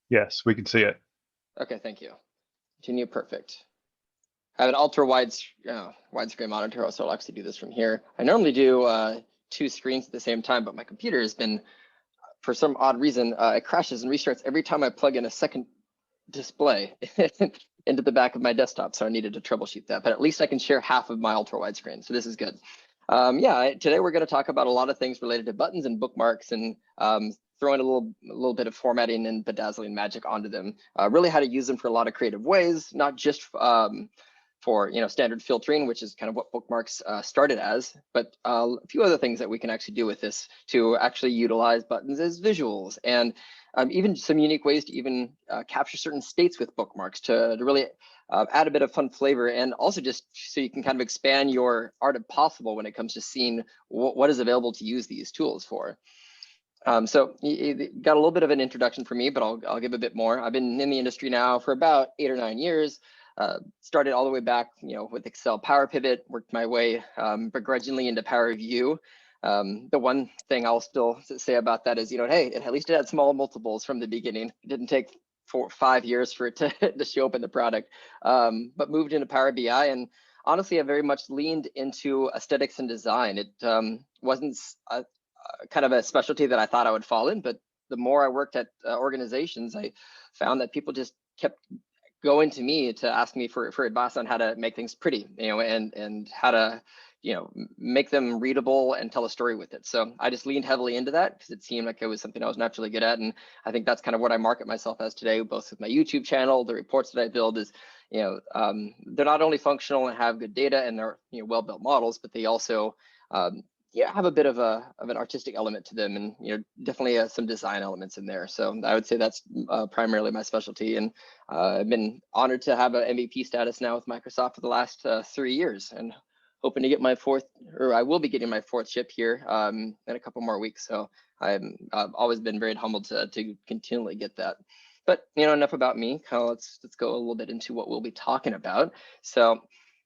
Yes, we can see it. Okay, thank you. Continue, perfect. I have an ultra widescreen monitor, so I'll actually do this from here. I normally do 2 screens at the same time, but my computer has been, for some odd reason, it crashes and restarts every time I plug in a second display into the back of my desktop, so I needed to troubleshoot that. But at least I can share half of my ultra wide screen, so this is good. Today we're going to talk about a lot of things related to buttons and bookmarks, and throwing a little bit of formatting and bedazzling magic onto them. Really how to use them for a lot of creative ways, not just for standard filtering, which is kind of what bookmarks started as, but a few other things that we can actually do with this to actually utilize buttons as visuals, and even some unique ways to even capture certain states with bookmarks to really add a bit of fun flavor, and also just so you can kind of expand your art of possible when it comes to seeing what is available to use these tools for. So you got a little bit of an introduction for me, but I'll give a bit more. I've been in the industry now for about 8 or 9 years. Started all the way back, with Excel Power Pivot, worked my way begrudgingly into Power View. The one thing I'll still say about that is, hey, at least it had small multiples from the beginning. It didn't take 4 or 5 years for it to show up in the product, but moved into Power BI. And honestly, I very much leaned into aesthetics and design. It wasn't kind of a specialty that I thought I would fall in, but the more I worked at organizations, I found that people just kept going to me to ask me for advice on how to make things pretty, and how to, make them readable and tell a story with it. So I just leaned heavily into that because it seemed like it was something I was naturally good at. And I think that's kind of what I market myself as today, both with my YouTube channel, the reports that I build is, they're not only functional and have good data and they're, well-built models, but they also, have a bit of an artistic element to them, and definitely some design elements in there. So I would say that's primarily my specialty, and I've been honored to have an MVP status now with Microsoft for the last 3 years, and hoping to get my 4th, or I will be getting my 4th ship here in a couple more weeks. So I've always been very humbled to continually get that. But enough about me. Let's go a little bit into what we'll be talking about. So.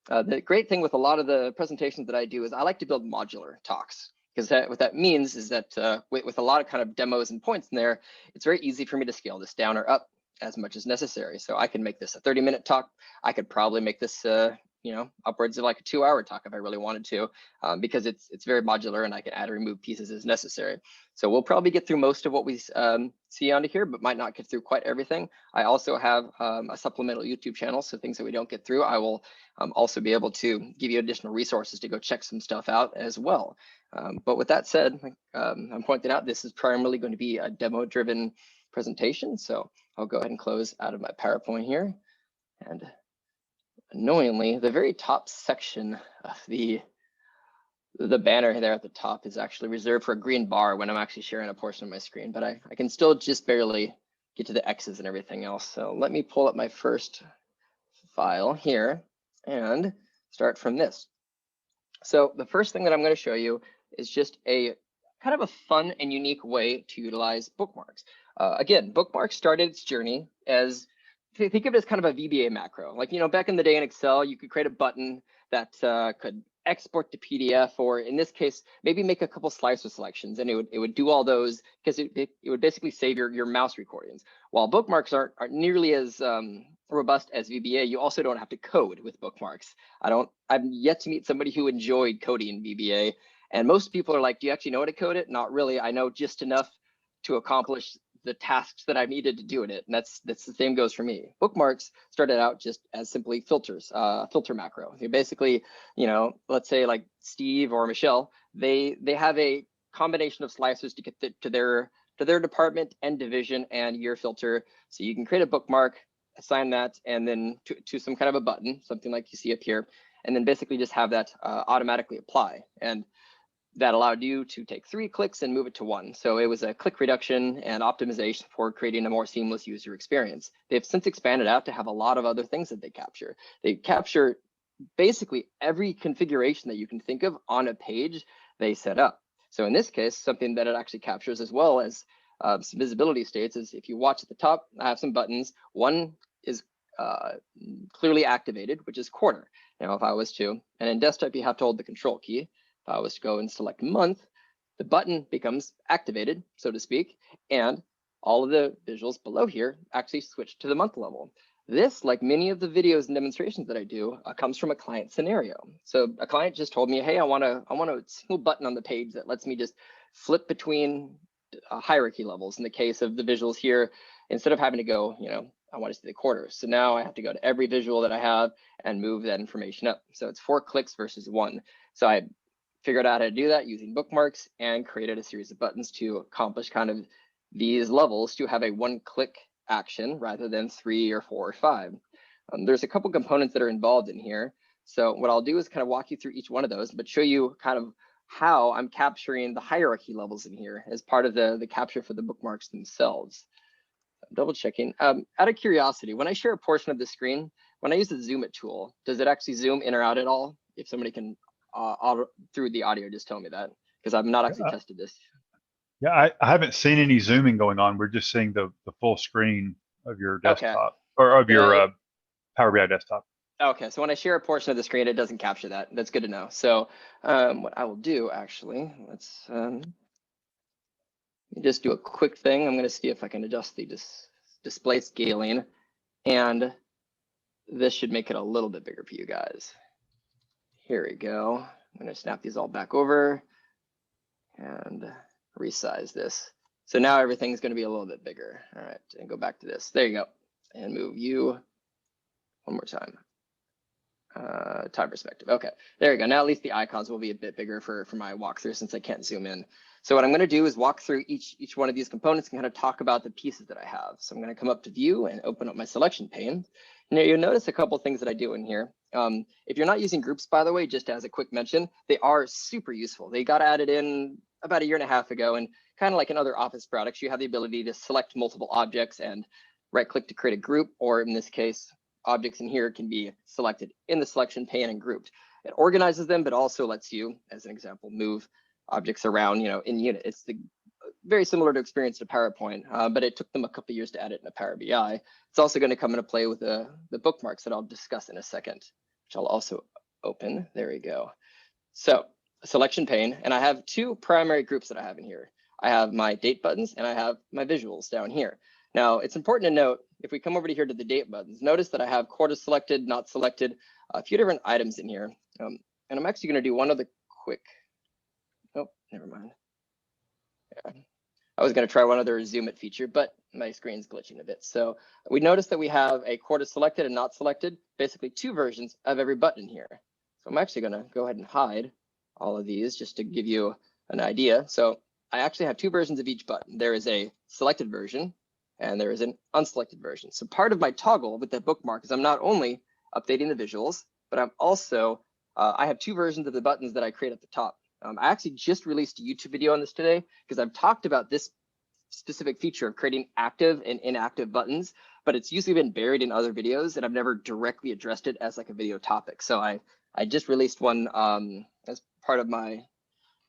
The great thing with a lot of the presentations that I do is I like to build modular talks, because what that means is that with a lot of kind of demos and points in there, it's very easy for me to scale this down or up as much as necessary. So I can make this a 30-minute talk. I could probably make this upwards of like a 2-hour talk if I really wanted to, because it's very modular and I can add or remove pieces as necessary. So we'll probably get through most of what we see onto here, but might not get through quite everything. I also have a supplemental YouTube channel, so things that we don't get through, I will also be able to give you additional resources to go check some stuff out as well. But with that said, I'm pointing out this is primarily going to be a demo-driven presentation. So I'll go ahead and close out of my PowerPoint here. And annoyingly, the very top section of the banner there at the top is actually reserved for a green bar when I'm actually sharing a portion of my screen, but I can still just barely get to the X's and everything else. So let me pull up my first file here and start from this. So the first thing that I'm going to show you is just a kind of a fun and unique way to utilize bookmarks. Again, bookmarks started its journey as, think of it as kind of a VBA macro. Like, back in the day in Excel, you could create a button that could export to PDF, or in this case, maybe make a couple slicer selections, and it would do all those because it would basically save your mouse recordings. While bookmarks aren't nearly as robust as VBA, you also don't have to code with bookmarks. I've yet to meet somebody who enjoyed coding VBA, and most people are like, do you actually know how to code it? Not really. I know just enough to accomplish the tasks that I've needed to do in it. And that's the same goes for me. Bookmarks started out just as simply filters, filter macro. You basically, let's say like Steve or Michelle, they have a combination of slicers to get to their department and division and year filter. So you can create a bookmark, assign that, and then to some kind of a button, something like you see up here, and then basically just have that automatically apply. And that allowed you to take 3 clicks and move it to 1. So it was a click reduction and optimization for creating a more seamless user experience. They've since expanded out to have a lot of other things that they capture. They capture basically every configuration that you can think of on a page they set up. So in this case, something that it actually captures as well as some visibility states is, if you watch at the top, I have some buttons. One is clearly activated, which is quarter. Now, if I was to, and in desktop, you have to hold the control key. If I was to go and select month, the button becomes activated, so to speak, and all of the visuals below here actually switch to the month level. This, like many of the videos and demonstrations that I do, comes from a client scenario. So a client just told me, hey, I want a single button on the page that lets me just flip between hierarchy levels. In the case of the visuals here, instead of having to go, I want to see the quarter. So now I have to go to every visual that I have and move that information up. So it's 4 clicks versus 1. So I figured out how to do that using bookmarks and created a series of buttons to accomplish kind of these levels to have a 1-click action rather than 3 or 4 or 5. There's a couple components that are involved in here. So what I'll do is kind of walk you through each one of those, but show you kind of how I'm capturing the hierarchy levels in here as part of the capture for the bookmarks themselves. I'm double checking. Out of curiosity, when I share a portion of the screen, when I use the zoom it tool, does it actually zoom in or out at all? If somebody can, through the audio, just tell me that, because I've not actually tested this. Yeah, I haven't seen any zooming going on. We're just seeing the full screen of your desktop or of your Power BI desktop. Okay, so when I share a portion of the screen, it doesn't capture that. That's good to know. So what I will do, actually, let's just do a quick thing. I'm going to see if I can adjust the display scaling, and this should make it a little bit bigger for you guys. Here we go. I'm going to snap these all back over and resize this. So now everything's going to be a little bit bigger. All right, and go back to this. There you go. And move you one more time. Time perspective. Okay, there you go. Now at least the icons will be a bit bigger for my walkthrough since I can't zoom in. So what I'm going to do is walk through each one of these components and kind of talk about the pieces that I have. So I'm going to come up to view and open up my selection pane. Now you'll notice a couple things that I do in here. If you're not using groups, by the way, just as a quick mention, they are super useful. They got added in about 1.5 years ago, and kind of like in other Office products, you have the ability to select multiple objects and right-click to create a group, or in this case, objects in here can be selected in the selection pane and grouped. It organizes them, but also lets you, as an example, move objects around, in unit. It's very similar to experience to PowerPoint, but it took them a couple of years to add it in a Power BI. It's also going to come into play with the bookmarks that I'll discuss in a second, which I'll also open. There we go. So selection pane, and I have 2 primary groups that I have in here. I have my date buttons and I have my visuals down here. Now, it's important to note, if we come over to here to the date buttons, notice that I have quarter selected, not selected, a few different items in here. And I'm actually going to do one other quick, oh, never mind. Yeah. I was going to try one other zoom it feature, but my screen's glitching a bit. So we notice that we have a quarter selected and not selected, basically 2 versions of every button here. So I'm actually going to go ahead and hide all of these just to give you an idea. So I actually have 2 versions of each button. There is a selected version, and there is an unselected version. So part of my toggle with that bookmark is I'm not only updating the visuals, but I'm also, I have 2 versions of the buttons that I create at the top. I actually just released a YouTube video on this today because I've talked about this specific feature of creating active and inactive buttons, but it's usually been buried in other videos and I've never directly addressed it as like a video topic. So I just released one as part of my,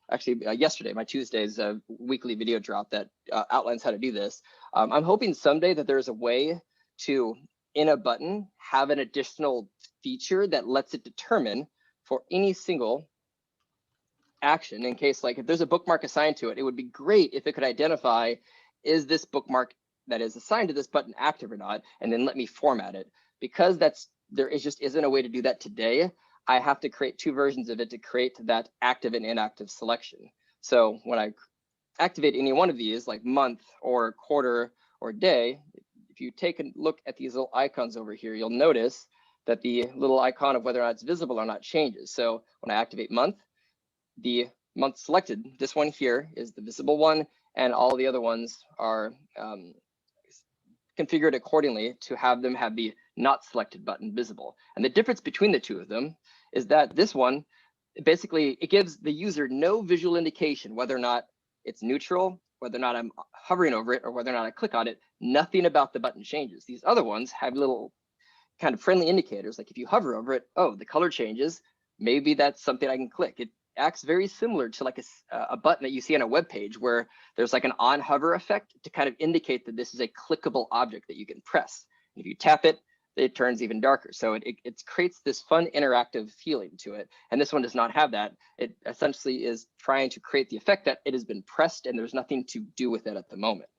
actually yesterday, my Tuesday's weekly video drop that outlines how to do this. I'm hoping someday that there's a way to, in a button, have an additional feature that lets it determine for any single action, in case like if there's a bookmark assigned to it, it would be great if it could identify, is this bookmark that is assigned to this button active or not, and then let me format it. Because there just isn't a way to do that today, I have to create 2 versions of it to create that active and inactive selection. So when I activate any one of these, like month or quarter or day, if you take a look at these little icons over here, you'll notice that the little icon of whether or not it's visible or not changes. So when I activate month, the month selected, this one here is the visible one, and all the other ones are configured accordingly to have them have the not selected button visible. And the difference between the 2 of them is that this one, basically, it gives the user no visual indication whether or not it's neutral, whether or not I'm hovering over it, or whether or not I click on it. Nothing about the button changes. These other ones have little kind of friendly indicators, like if you hover over it, oh, the color changes. Maybe that's something I can click. It acts very similar to like a button that you see on a web page where there's like an on hover effect to kind of indicate that this is a clickable object that you can press. And if you tap it, it turns even darker. So it creates this fun interactive feeling to it. And this one does not have that. It essentially is trying to create the effect that it has been pressed and there's nothing to do with it at the moment.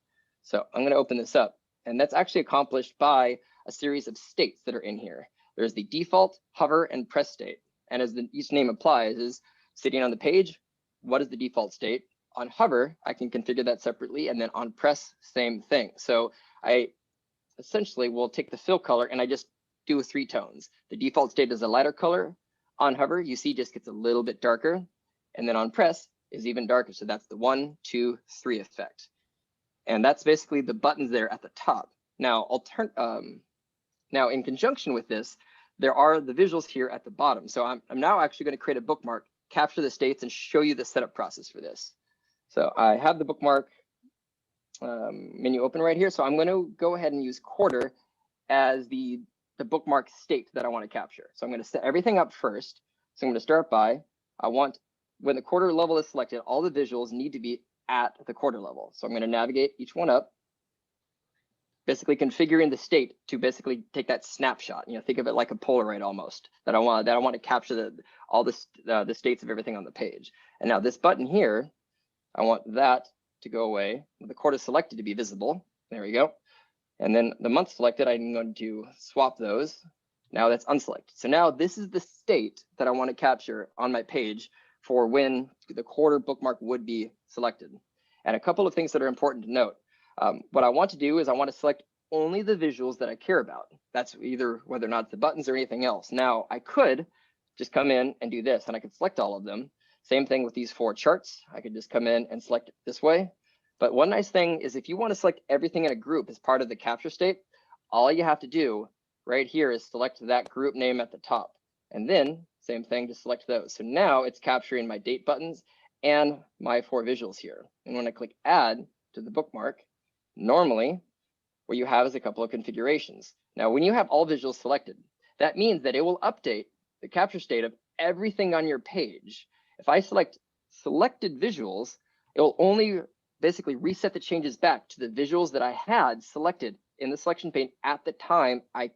So I'm going to open this up, and that's actually accomplished by a series of states that are in here. There's the default, hover, and press state. And as each name applies, is sitting on the page, what is the default state? On hover, I can configure that separately, and then on press, same thing. So I essentially will take the fill color and I just do 3 tones. The default state is a lighter color. On hover, you see just gets a little bit darker, and then on press is even darker. So that's the 1, 2, 3 effect. And that's basically the buttons there at the top. Now, now in conjunction with this, there are the visuals here at the bottom. So I'm now actually going to create a bookmark, capture the states, and show you the setup process for this. So I have the bookmark menu open right here. So I'm going to go ahead and use quarter as the bookmark state that I want to capture. So I'm going to set everything up first. So I'm going to start by, I want, when the quarter level is selected, all the visuals need to be at the quarter level. So I'm going to navigate each one up, basically configuring the state to basically take that snapshot. Think of it like a Polaroid almost, that I want to capture all the states of everything on the page. And now this button here, I want that to go away. The quarter selected to be visible. There we go. And then the month selected, I'm going to swap those. Now that's unselected. So now this is the state that I want to capture on my page for when the quarter bookmark would be selected. And a couple of things that are important to note. What I want to do is I want to select only the visuals that I care about. That's either whether or not it's the buttons or anything else. Now I could just come in and do this, and I could select all of them. Same thing with these 4 charts. I could just come in and select it this way. But one nice thing is if you want to select everything in a group as part of the capture state, all you have to do right here is select that group name at the top. And then same thing to select those. So now it's capturing my date buttons and my 4 visuals here. And when I click add to the bookmark, normally what you have is a couple of configurations. Now, when you have all visuals selected, that means that it will update the capture state of everything on your page. If I select selected visuals, it will only basically reset the changes back to the visuals that I had selected in the selection pane at the time I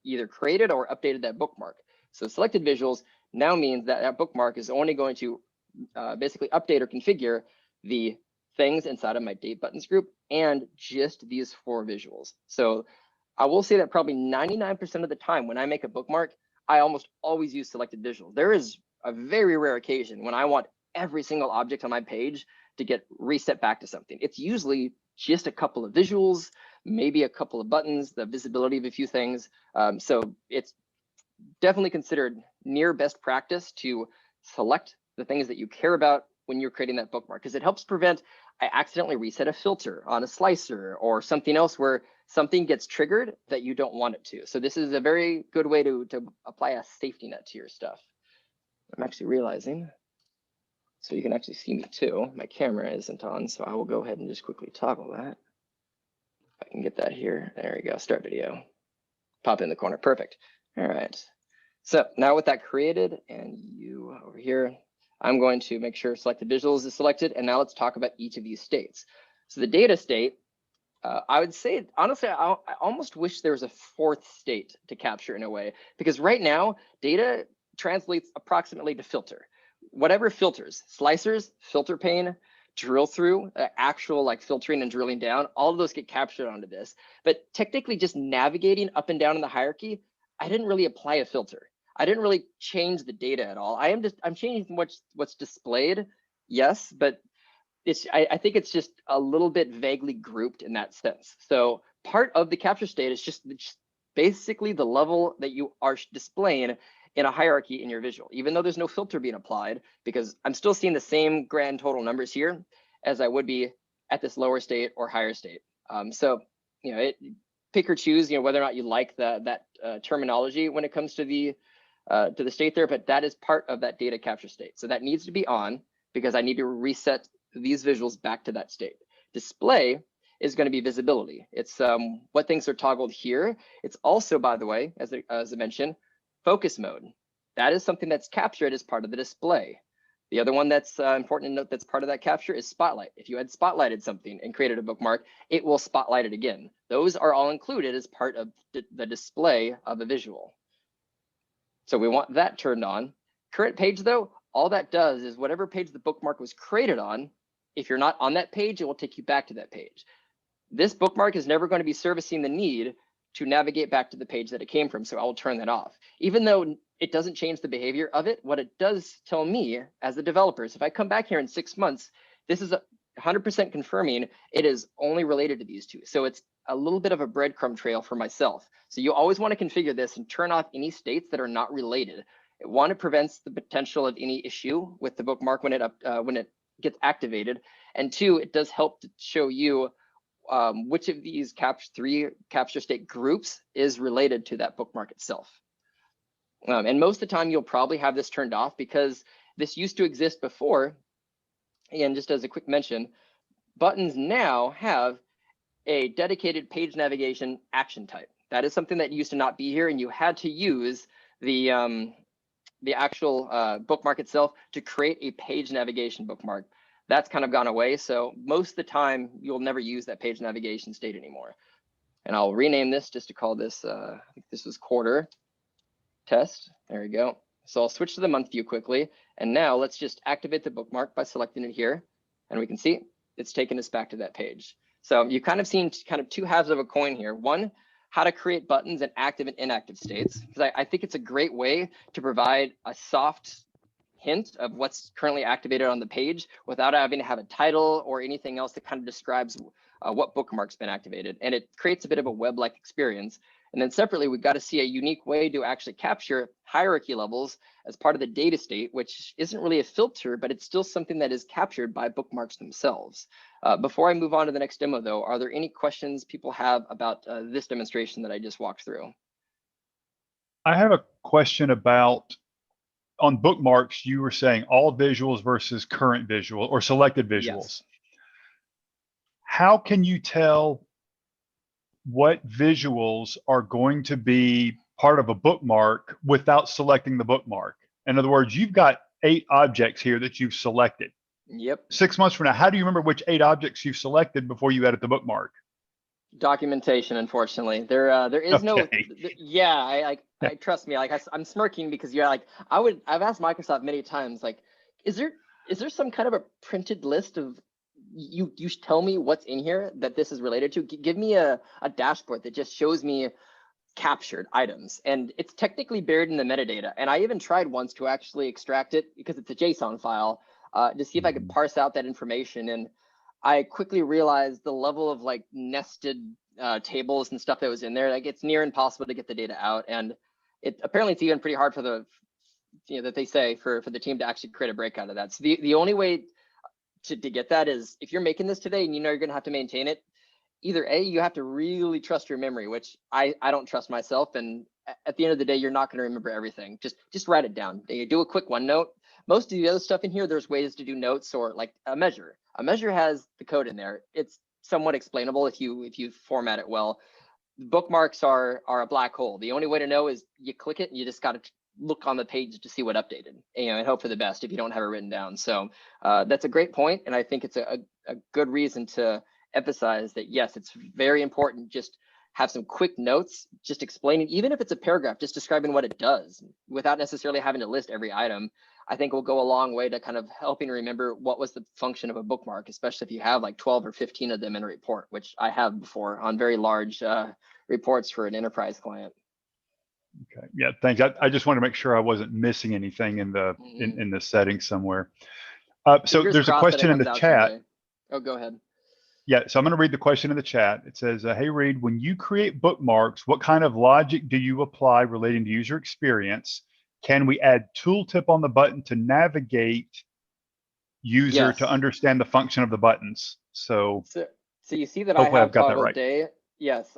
either created or updated that bookmark. So selected visuals now means that that bookmark is only going to basically update or configure the things inside of my date buttons group and just these 4 visuals. So I will say that probably 99% of the time when I make a bookmark, I almost always use selected visuals. There is a very rare occasion when I want every single object on my page to get reset back to something. It's usually just a couple of visuals, maybe a couple of buttons, the visibility of a few things. So it's definitely considered near best practice to select the things that you care about when you're creating that bookmark, because it helps prevent I accidentally reset a filter on a slicer or something else where something gets triggered that you don't want it to. So this is a very good way to apply a safety net to your stuff. I'm actually realizing, so you can actually see me too. My camera isn't on, so I will go ahead and just quickly toggle that. If I can get that here. There we go, start video. Pop in the corner, perfect. All right. So now with that created and you over here, I'm going to make sure selected visuals is selected. And now let's talk about each of these states. So the data state, I would say, honestly, I almost wish there was a 4th state to capture in a way, because right now data translates approximately to filter. Whatever filters, slicers, filter pane, drill through, actual like filtering and drilling down, all of those get captured onto this. But technically just navigating up and down in the hierarchy, I didn't really apply a filter. I didn't really change the data at all. I'm changing what's displayed, yes, but I think it's just a little bit vaguely grouped in that sense. So part of the capture state is just basically the level that you are displaying in a hierarchy in your visual, even though there's no filter being applied, because I'm still seeing the same grand total numbers here as I would be at this lower state or higher state. So, pick or choose, whether or not you like that terminology when it comes to the state there, but that is part of that data capture state. So that needs to be on because I need to reset these visuals back to that state. Display is going to be visibility. It's what things are toggled here. It's also, by the way, as I mentioned, focus mode. That is something that's captured as part of the display. The other one that's important to note that's part of that capture is spotlight. If you had spotlighted something and created a bookmark, it will spotlight it again. Those are all included as part of the display of a visual. So we want that turned on. Current page though, all that does is whatever page the bookmark was created on, if you're not on that page, it will take you back to that page. this bookmark is never going to be servicing the need to navigate back to the page that it came from. So I will turn that off. Even though it doesn't change the behavior of it, what it does tell me as the developer is if I come back here in 6 months, this is 100% confirming it is only related to these two. So it's a little bit of a breadcrumb trail for myself. So you always want to configure this and turn off any states that are not related. One, it prevents the potential of any issue with the bookmark when it gets activated. And two, it does help to show you which of these three capture state groups is related to that bookmark itself. And most of the time, you'll probably have this turned off because this used to exist before. And just as a quick mention, buttons now have a dedicated page navigation action type. That is something that used to not be here, and you had to use the actual bookmark itself to create a page navigation bookmark. That's kind of gone away. So most of the time, you'll never use that page navigation state anymore. And I'll rename this just to call this, I think this was quarter test. There we go. So I'll switch to the month view quickly. And now let's just activate the bookmark by selecting it here. And we can see it's taken us back to that page. So you kind of seen kind of two halves of a coin here. One, how to create buttons in active and inactive states. Because I think it's a great way to provide a soft hint of what's currently activated on the page without having to have a title or anything else that kind of describes what bookmark's been activated. And it creates a bit of a web-like experience. And then separately, we've got to see a unique way to actually capture hierarchy levels as part of the data state, which isn't really a filter, but it's still something that is captured by bookmarks themselves. Before I move on to the next demo, though, are there any questions people have about this demonstration that I just walked through? I have a question about, on bookmarks, you were saying all visuals versus current visual or selected visuals. Yes. How can you tell what visuals are going to be part of a bookmark without selecting the bookmark? In other words, you've got 8 objects here that you've selected. Yep. 6 months from now, how do you remember which 8 objects you've selected before you edit the bookmark? Documentation, unfortunately. There is no. Yeah, I trust me. Like I'm smirking because you're like I've asked Microsoft many times. Like, is there some kind of a printed list of you tell me what's in here that this is related to? Give me a dashboard that just shows me captured items, and it's technically buried in the metadata. And I even tried once to actually extract it because it's a JSON file to see if I could parse out that information. And I quickly realized the level of like nested tables and stuff that was in there. Like it's near impossible to get the data out, and apparently it's even pretty hard for the that they say for the team to actually create a breakout of that. So the only way to get that is if you're making this today and you know you're going to have to maintain it, either A, you have to really trust your memory, which I don't trust myself, and at the end of the day, you're not going to remember everything. Just write it down. You do a quick OneNote. Most of the other stuff in here, there's ways to do notes or like a measure. A measure has the code in there. It's somewhat explainable if you format it well. Bookmarks are a black hole. The only way to know is you click it and you just got to look on the page to see what updated, and hope for the best if you don't have it written down. So that's a great point, and I think it's a good reason to emphasize that yes, it's very important. Just have some quick notes, just explaining, even if it's a paragraph, just describing what it does without necessarily having to list every item. I think will go a long way to kind of helping remember what was the function of a bookmark, especially if you have like 12 or 15 of them in a report, which I have before on very large reports for an enterprise client. Okay, yeah, thanks. I just want to make sure I wasn't missing anything in the in the settings somewhere. So there's a question in the chat. Oh, go ahead. Yeah, so I'm going to read the question in the chat. It says, hey, Reid, when you create bookmarks, what kind of logic do you apply relating to user experience? Can we add tooltip on the button to navigate user to understand the function of the buttons? So you see that I have toggle right. Day. Yes.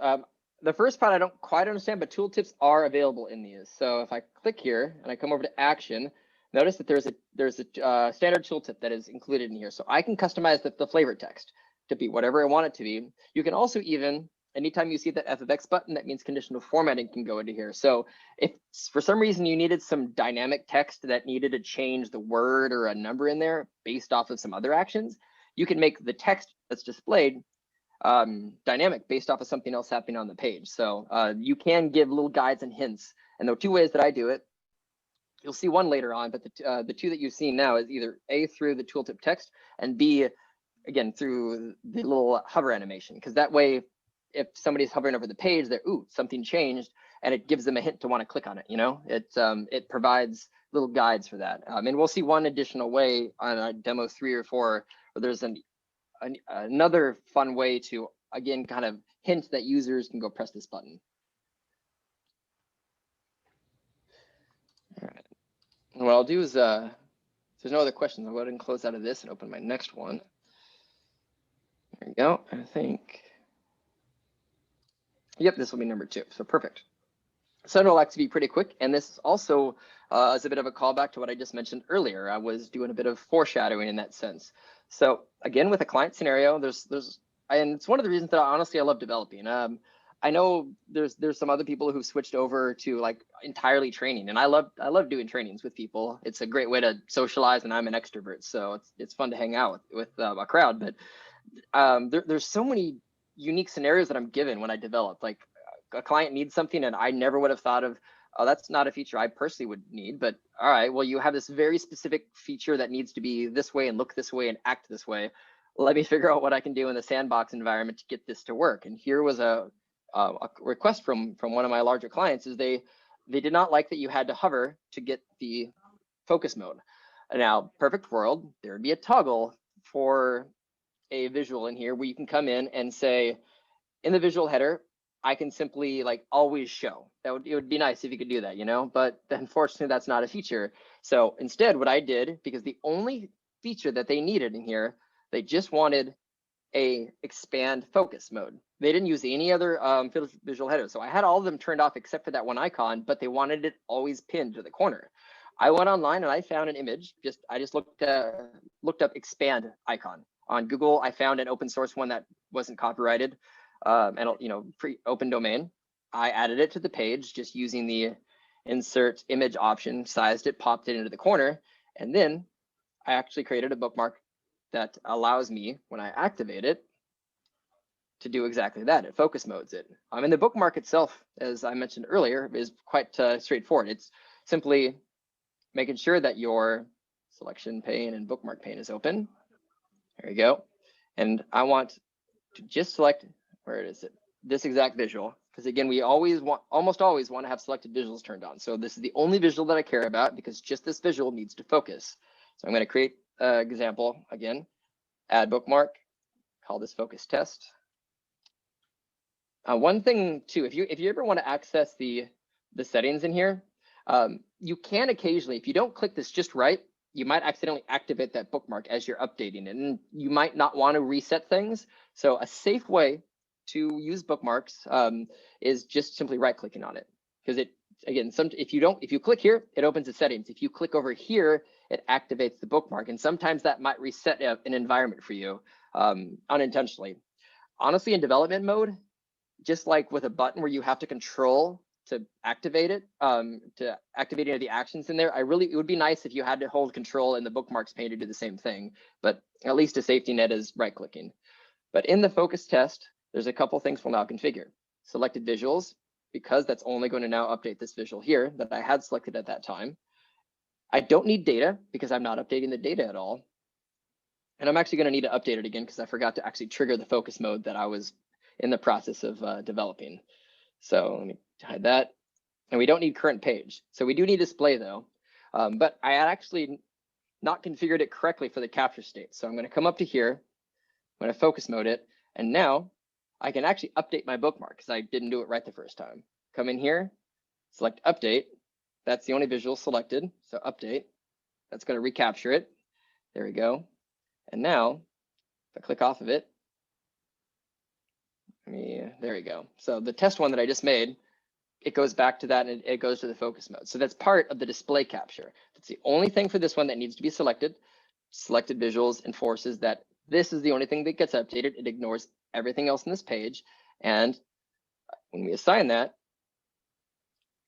The first part I don't quite understand, but tooltips are available in these. So if I click here and I come over to action, notice that there's a standard tooltip that is included in here. So I can customize the flavor text to be whatever I want it to be. You can also even, anytime you see that FFX button, that means conditional formatting can go into here. So if for some reason you needed some dynamic text that needed to change the word or a number in there based off of some other actions, you can make the text that's displayed dynamic based off of something else happening on the page. So you can give little guides and hints. And there are 2 ways that I do it. You'll see one later on, but the 2 that you've seen now is either A, through the tooltip text, and B, again, through the little hover animation, because that way, if somebody's hovering over the page, they're, ooh, something changed, and it gives them a hint to want to click on it. It provides little guides for that. And we'll see one additional way on demo 3 or 4, where there's another fun way to, again, kind of hint that users can go press this button. All right. And what I'll do is, if there's no other questions, I'll go ahead and close out of this and open my next one. There we go. I think, yep, this will be number 2. So perfect. So it'll like to be pretty quick. And this also is a bit of a callback to what I just mentioned earlier. I was doing a bit of foreshadowing in that sense. So again, with a client scenario, and it's one of the reasons that honestly I love developing. I know there's some other people who've switched over to like entirely training, and I love doing trainings with people. It's a great way to socialize, and I'm an extrovert, so it's fun to hang out with a crowd. But there's so many unique scenarios that I'm given when I develop. Like a client needs something, and I never would have thought of, oh, that's not a feature I personally would need. But all right, well, you have this very specific feature that needs to be this way and look this way and act this way. Let me figure out what I can do in the sandbox environment to get this to work. And here was a request from one of my larger clients is they did not like that you had to hover to get the focus mode. Now, perfect world, there would be a toggle for a visual in here where you can come in and say, in the visual header, I can simply like always show. It would be nice if you could do that, but unfortunately that's not a feature. So instead what I did, because the only feature that they needed in here, they just wanted a expand focus mode. They didn't use any other visual header. So I had all of them turned off except for that one icon, but they wanted it always pinned to the corner. I went online and I found an image. I just looked up expand icon on Google. I found an open source one that wasn't copyrighted and open domain. I added it to the page just using the insert image option, sized it, popped it into the corner, and then I actually created a bookmark that allows me, when I activate it, to do exactly that. It focus modes it. And the bookmark itself, as I mentioned earlier, is quite straightforward. It's simply making sure that your selection pane and bookmark pane is open. There you go. And I want to just select, where is it? This exact visual. Because again, we almost always want to have selected visuals turned on. So this is the only visual that I care about because just this visual needs to focus. So I'm going to create an example again, add bookmark, call this focus test. One thing too, if you ever want to access the settings in here, you can occasionally, if you don't click this just right, you might accidentally activate that bookmark as you're updating it, and you might not want to reset things. So a safe way to use bookmarks is just simply right-clicking on it, because if you click here, it opens the settings. If you click over here, it activates the bookmark, and sometimes that might reset an environment for you unintentionally. Honestly, in development mode, just like with a button where you have to control to activate it, to activate any of the actions in there, it would be nice if you had to hold control in the bookmarks pane to do the same thing, but at least a safety net is right-clicking. But in the focus test, there's a couple things we'll now configure. Selected visuals, because that's only going to now update this visual here that I had selected at that time. I don't need data because I'm not updating the data at all. And I'm actually going to need to update it again because I forgot to actually trigger the focus mode that I was in the process of developing. So let me hide that. And we don't need current page. So we do need display though. But I had actually not configured it correctly for the capture state. So I'm going to come up to here. I'm going to focus mode it. And now I can actually update my bookmark because I didn't do it right the first time. Come in here, select update. That's the only visual selected. So update. That's going to recapture it. There we go. And now if I click off of it, there we go. So the test one that I just made, it goes back to that and it goes to the focus mode. So that's part of the display capture. That's the only thing for this one that needs to be selected. Selected visuals enforces that this is the only thing that gets updated. It ignores everything else in this page. And when we assign that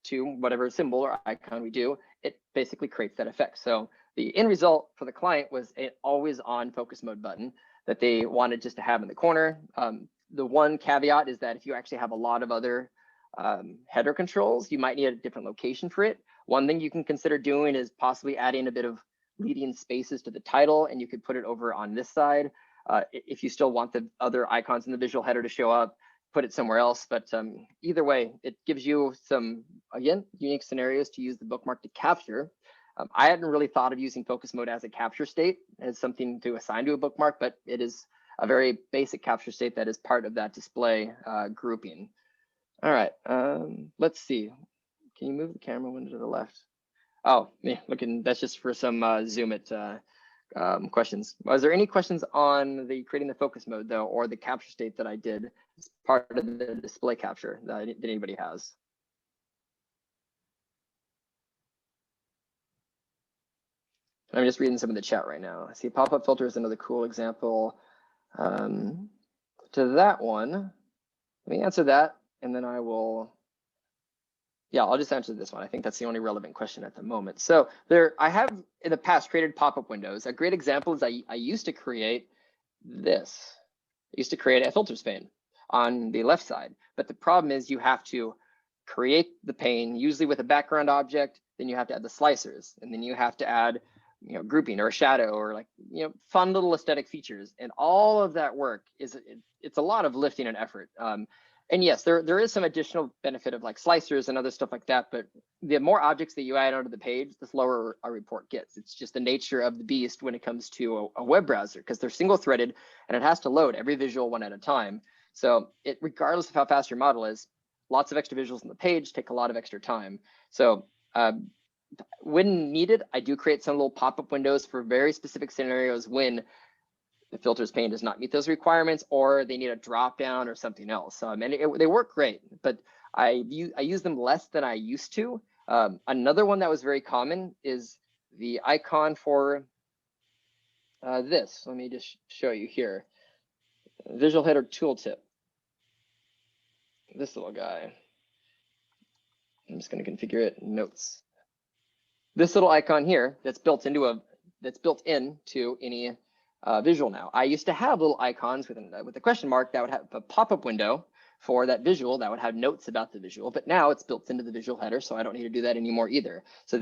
to whatever symbol or icon we do, it basically creates that effect. So the end result for the client was an always on focus mode button that they wanted just to have in the corner. The one caveat is that if you actually have a lot of other header controls, you might need a different location for it. One thing you can consider doing is possibly adding a bit of leading spaces to the title, and you could put it over on this side. If you still want the other icons in the visual header to show up, put it somewhere else. But either way, it gives you some, again, unique scenarios to use the bookmark to capture. I hadn't really thought of using focus mode as a capture state, as something to assign to a bookmark, but it is a very basic capture state that is part of that display grouping. All right, let's see. Can you move the camera window to the left? Oh, yeah, looking, that's just for some Zoom it questions. Was there any questions on the creating the focus mode though, or the capture state that I did as part of the display capture that anybody has? I'm just reading some of the chat right now. I see pop-up filter is another cool example. To that one, let me answer that, and then I will. Yeah, I'll just answer this one. I think that's the only relevant question at the moment. So I have in the past created pop-up windows. A great example is I used to create this. I used to create a filters pane on the left side. But the problem is you have to create the pane, usually with a background object, then you have to add the slicers, and then you have to add grouping or a shadow or like, fun little aesthetic features. And all of that work it's a lot of lifting and effort. And yes, there is some additional benefit of like slicers and other stuff like that, but the more objects that you add onto the page, the slower our report gets. It's just the nature of the beast when it comes to a web browser, because they're single threaded and it has to load every visual one at a time. So regardless of how fast your model is, lots of extra visuals on the page take a lot of extra time. So when needed, I do create some little pop-up windows for very specific scenarios when the filters pane does not meet those requirements, or they need a drop down or something else. And they work great, but I use them less than I used to. Another one that was very common is the icon for this. Let me just show you here. Visual header tooltip. This little guy. I'm just going to configure it. Notes. This little icon here that's built into any visual now. I used to have little icons with a question mark that would have a pop-up window for that visual that would have notes about the visual, but now it's built into the visual header, so I don't need to do that anymore either. So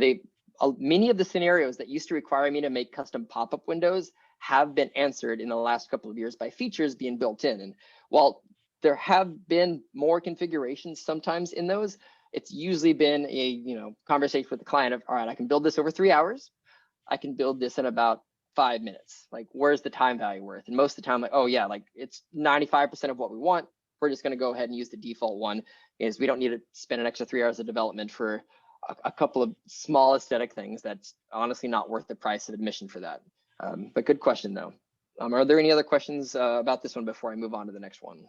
many of the scenarios that used to require me to make custom pop-up windows have been answered in the last couple of years by features being built in. And while there have been more configurations sometimes in those, it's usually been a conversation with the client of, all right, I can build this over 3 hours. I can build this in about 5 minutes. Like, where's the time value worth? And most of the time, like, oh yeah, like it's 95% of what we want. We're just going to go ahead and use the default one, is we don't need to spend an extra 3 hours of development for a couple of small aesthetic things. That's honestly not worth the price of admission for that. But good question though. Are there any other questions about this one before I move on to the next one?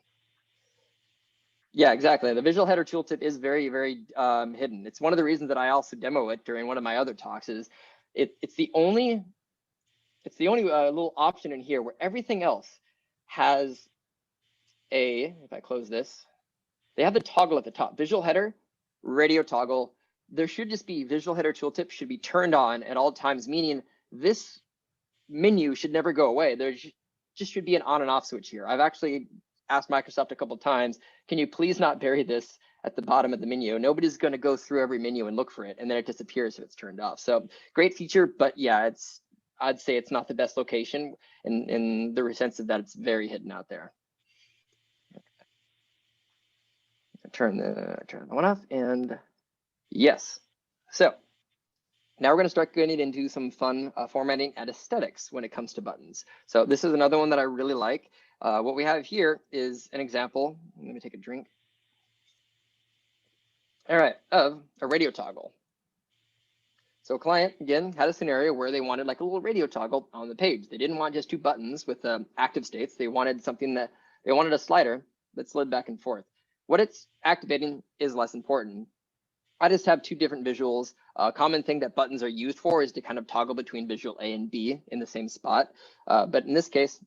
Yeah, exactly. The visual header tooltip is very, very hidden. It's one of the reasons that I also demo it during one of my other talks. Is it's the only little option in here where everything else has if I close this, they have the toggle at the top. Visual header, radio toggle. There should just be visual header tooltip should be turned on at all times, meaning this menu should never go away. There just should be an on and off switch here. I've actually asked Microsoft a couple of times, can you please not bury this at the bottom of the menu? Nobody's going to go through every menu and look for it, and then it disappears if it's turned off. So great feature, but yeah, I'd say it's not the best location in the sense of that it's very hidden out there. Okay. Turn the one off, and yes. So now we're going to start getting into some fun formatting and aesthetics when it comes to buttons. So this is another one that I really like. What we have here is an example. Let me take a drink. All right, of a radio toggle. So a client, again, had a scenario where they wanted like a little radio toggle on the page. They didn't want just 2 buttons with active states. They wanted they wanted a slider that slid back and forth. What it's activating is less important. I just have 2 different visuals. A common thing that buttons are used for is to kind of toggle between visual A and B in the same spot. But in this case,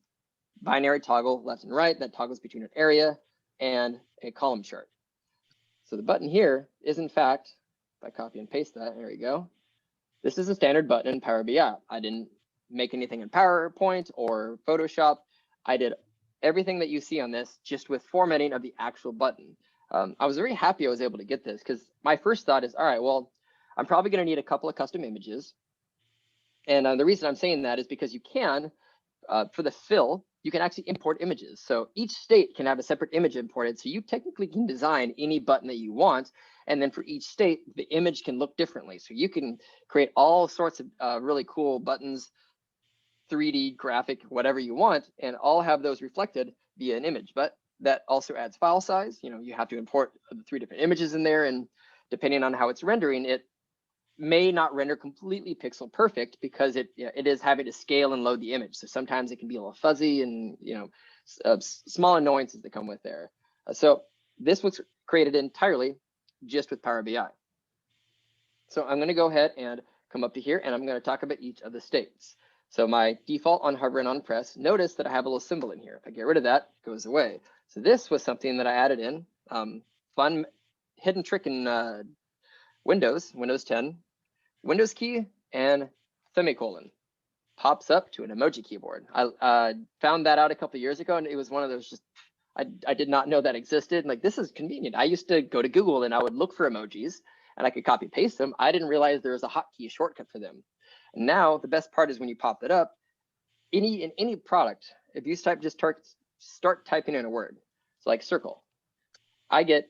binary toggle left and right that toggles between an area and a column chart. So the button here is in fact, if I copy and paste that, there we go. This is a standard button in Power BI. I didn't make anything in PowerPoint or Photoshop. I did everything that you see on this just with formatting of the actual button. I was very happy I was able to get this because my first thought is, all right, well, I'm probably going to need a couple of custom images. And the reason I'm saying that is because you can, for the fill, you can actually import images. So each state can have a separate image imported. So you technically can design any button that you want. And then for each state, the image can look differently. So you can create all sorts of really cool buttons, 3D graphic, whatever you want, and all have those reflected via an image. But that also adds file size. You know, you have to import the 3 different images in there, and depending on how it's rendering, it may not render completely pixel perfect because it is having to scale and load the image. So sometimes it can be a little fuzzy, and small annoyances that come with there. So this was created entirely just with Power BI. So I'm going to go ahead and come up to here, and I'm going to talk about each of the states. So my default on hover and on press, notice that I have a little symbol in here. If I get rid of that, it goes away. So this was something that I added in. Fun hidden trick in Windows 10. Windows key and semicolon pops up to an emoji keyboard. I found that out a couple of years ago, and it was one of those just, I did not know that existed. Like, this is convenient. I used to go to Google and I would look for emojis and I could copy paste them. I didn't realize there was a hotkey shortcut for them. And now the best part is when you pop it up, in any product, if you start typing in a word, so like circle, I get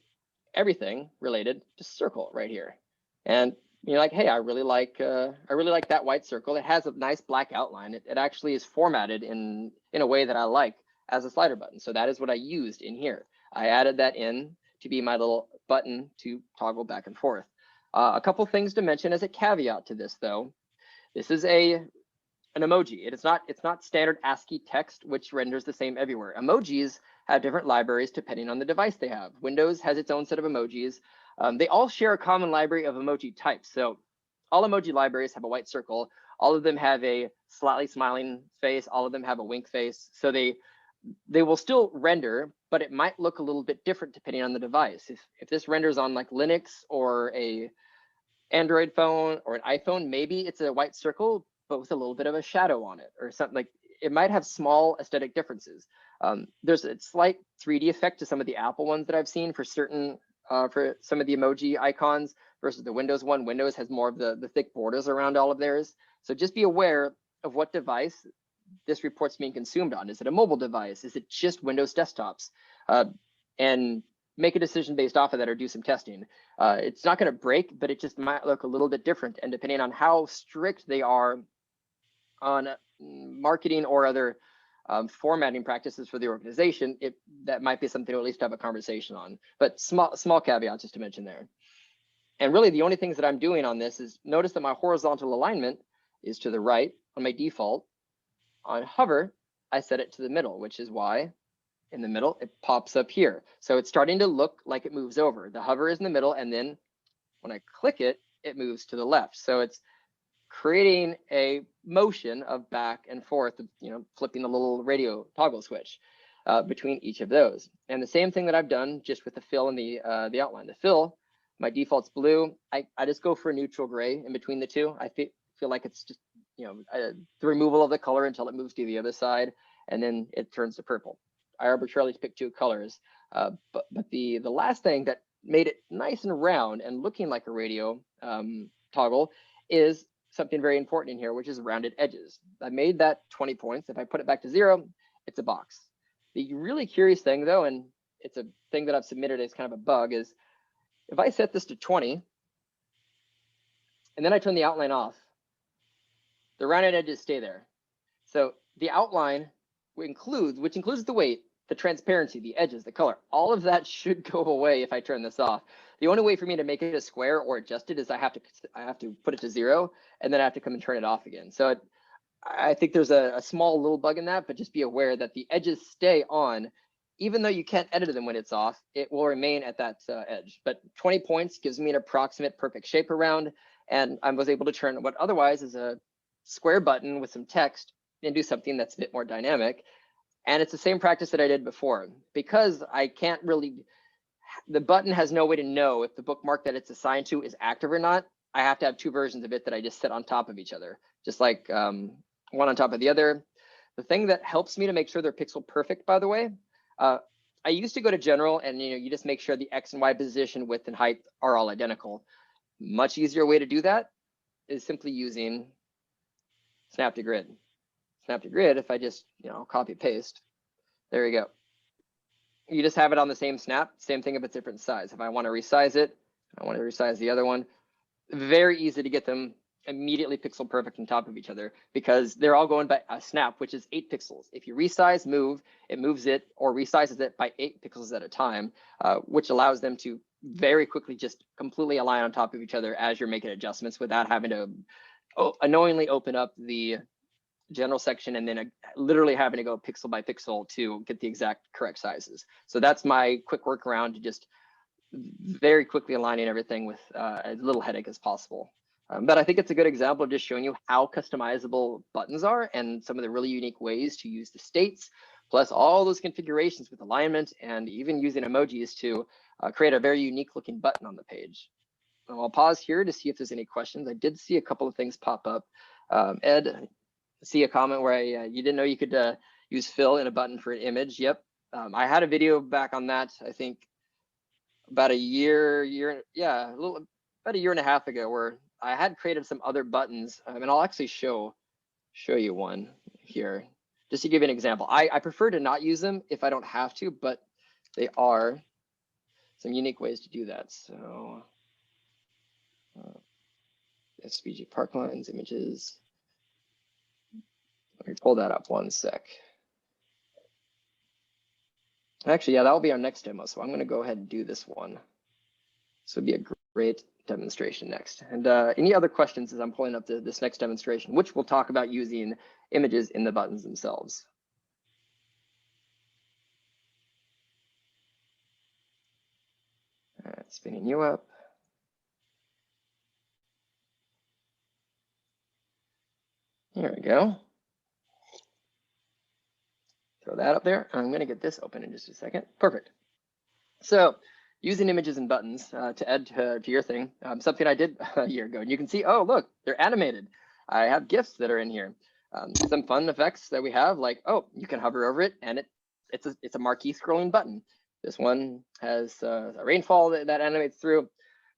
everything related to circle right here. And you're like, hey, I really like that white circle. It has a nice black outline. It actually is formatted in a way that I like as a slider button. So that is what I used in here. I added that in to be my little button to toggle back and forth. A couple things to mention as a caveat to this, though. This is an emoji. It's not standard ASCII text, which renders the same everywhere. Emojis have different libraries depending on the device they have. Windows has its own set of emojis. They all share a common library of emoji types. So all emoji libraries have a white circle. All of them have a slightly smiling face. All of them have a wink face. So they will still render, but it might look a little bit different depending on the device. If this renders on like Linux or a Android phone or an iPhone, maybe it's a white circle, but with a little bit of a shadow on it or something. Like, it might have small aesthetic differences. There's a slight 3D effect to some of the Apple ones that I've seen for certain for some of the emoji icons versus the Windows one. Windows has more of the thick borders around all of theirs. So just be aware of what device this report's being consumed on. Is it a mobile device? Is it just Windows desktops? And make a decision based off of that, or do some testing. It's not going to break, but it just might look a little bit different. And depending on how strict they are on marketing or other formatting practices for the organization, that might be something to at least have a conversation on. But small caveat just to mention there. And really the only things that I'm doing on this is notice that my horizontal alignment is to the right on my default. On hover, I set it to the middle, which is why in the middle it pops up here. So it's starting to look like it moves over. The hover is in the middle, and then when I click it, it moves to the left. So it's creating a motion of back and forth, flipping the little radio toggle switch between each of those. And the same thing that I've done just with the fill and the outline. The fill, my default's blue. I just go for a neutral gray in between the two. I feel like it's just the removal of the color until it moves to the other side, and then it turns to purple. I arbitrarily picked two colors, but the last thing that made it nice and round and looking like a radio toggle is something very important in here, which is rounded edges. I made that 20 points. If I put it back to 0, it's a box. The really curious thing, though, and it's a thing that I've submitted as kind of a bug, is if I set this to 20 and then I turn the outline off, the rounded edges stay there. So the outline, which includes the weight, the transparency, the edges, the color, all of that should go away if I turn this off. The only way for me to make it a square or adjust it is I have to put it to 0, and then I have to come and turn it off again. So I think there's a small little bug in that, but just be aware that the edges stay on. Even though you can't edit them when it's off, it will remain at that edge. But 20 points gives me an approximate perfect shape around, and I was able to turn what otherwise is a square button with some text and do something that's a bit more dynamic. And it's the same practice that I did before. Because I can't really, the button has no way to know if the bookmark that it's assigned to is active or not. I have to have two versions of it that I just set on top of each other, just like one on top of the other. The thing that helps me to make sure they're pixel perfect, by the way, I used to go to general and you just make sure the X and Y position, width and height are all identical. Much easier way to do that is simply using snap to grid. snap to grid, if I just, copy paste, there you go. You just have it on the same snap, same thing if it's different size. If I want to resize it, I want to resize the other one. Very easy to get them immediately pixel perfect on top of each other because they're all going by a snap, which is 8 pixels. If you resize, move, it moves it or resizes it by 8 pixels at a time, which allows them to very quickly just completely align on top of each other as you're making adjustments without having to annoyingly open up the general section and then literally having to go pixel by pixel to get the exact correct sizes. So that's my quick workaround to just very quickly aligning everything with as little headache as possible. But I think it's a good example of just showing you how customizable buttons are and some of the really unique ways to use the states, plus all those configurations with alignment and even using emojis to create a very unique looking button on the page. And I'll pause here to see if there's any questions. I did see a couple of things pop up. Ed, see a comment where you didn't know you could use fill in a button for an image. Yep, I had a video back on that. I think about a year about a year and a half ago, where I had created some other buttons, and I'll actually show you one here just to give you an example. I prefer to not use them if I don't have to, but they are some unique ways to do that. So SVG park lines, images. Let me pull that up one sec. Actually, yeah, that'll be our next demo. So I'm going to go ahead and do this one. This would be a great demonstration next. And any other questions as I'm pulling up this next demonstration, which we'll talk about using images in the buttons themselves. All right, spinning you up. Here we go. Throw that up there. I'm going to get this open in just a second. Perfect. So using images and buttons to add to your thing, something I did a year ago. And you can see, oh, look, they're animated. I have GIFs that are in here. Some fun effects that we have, like, oh, you can hover over it and it's a marquee scrolling button. This one has a rainfall that animates through.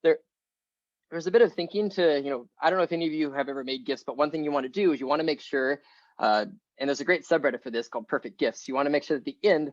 There's a bit of thinking to, I don't know if any of you have ever made GIFs, but one thing you want to do is you want to make sure, and there's a great subreddit for this called Perfect GIFs. You want to make sure that the end,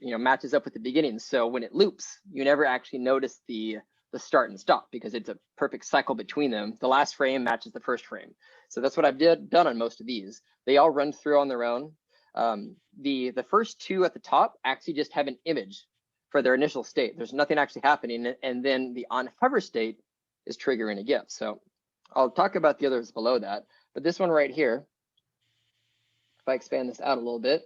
matches up with the beginning. So when it loops, you never actually notice the start and stop because it's a perfect cycle between them. The last frame matches the first frame. So that's what I've done on most of these. They all run through on their own. The first two at the top actually just have an image for their initial state. There's nothing actually happening. And then the on hover state is triggering a GIF. So I'll talk about the others below that. But this one right here, if I expand this out a little bit,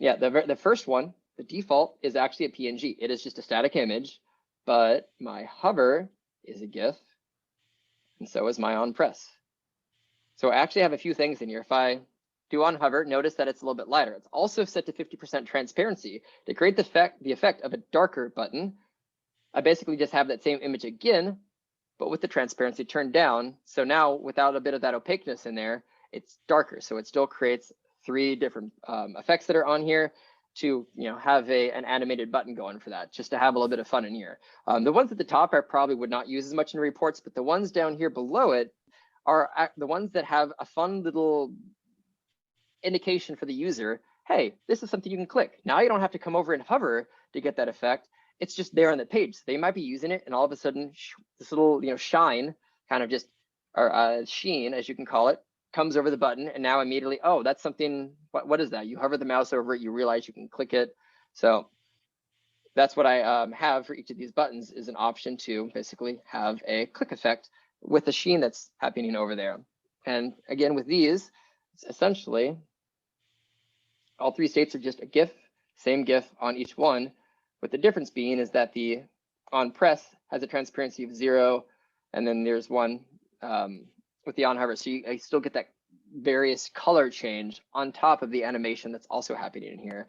yeah, the first one, the default is actually a PNG. It is just a static image, but my hover is a GIF, and so is my on press. So I actually have a few things in here. If I do on hover, notice that it's a little bit lighter. It's also set to 50% transparency to create the effect of a darker button. I basically just have that same image again, but with the transparency turned down. So now without a bit of that opaqueness in there, it's darker. So it still creates 3 different effects that are on here to have an animated button going for that, just to have a little bit of fun in here. The ones at the top I probably would not use as much in reports, but the ones down here below it are the ones that have a fun little indication for the user. Hey, this is something you can click. Now you don't have to come over and hover to get that effect. It's just there on the page. So they might be using it, and all of a sudden, this little shine, kind of just, or sheen, as you can call it, comes over the button, and now immediately, oh, that's something. What is that? You hover the mouse over it, you realize you can click it. So that's what I have for each of these buttons, is an option to basically have a click effect with the sheen that's happening over there. And again, with these, it's essentially all 3 states are just a GIF, same GIF on each one. But the difference being is that the on press has a transparency of 0, and then there's one with the on hover. So I still get that various color change on top of the animation that's also happening in here.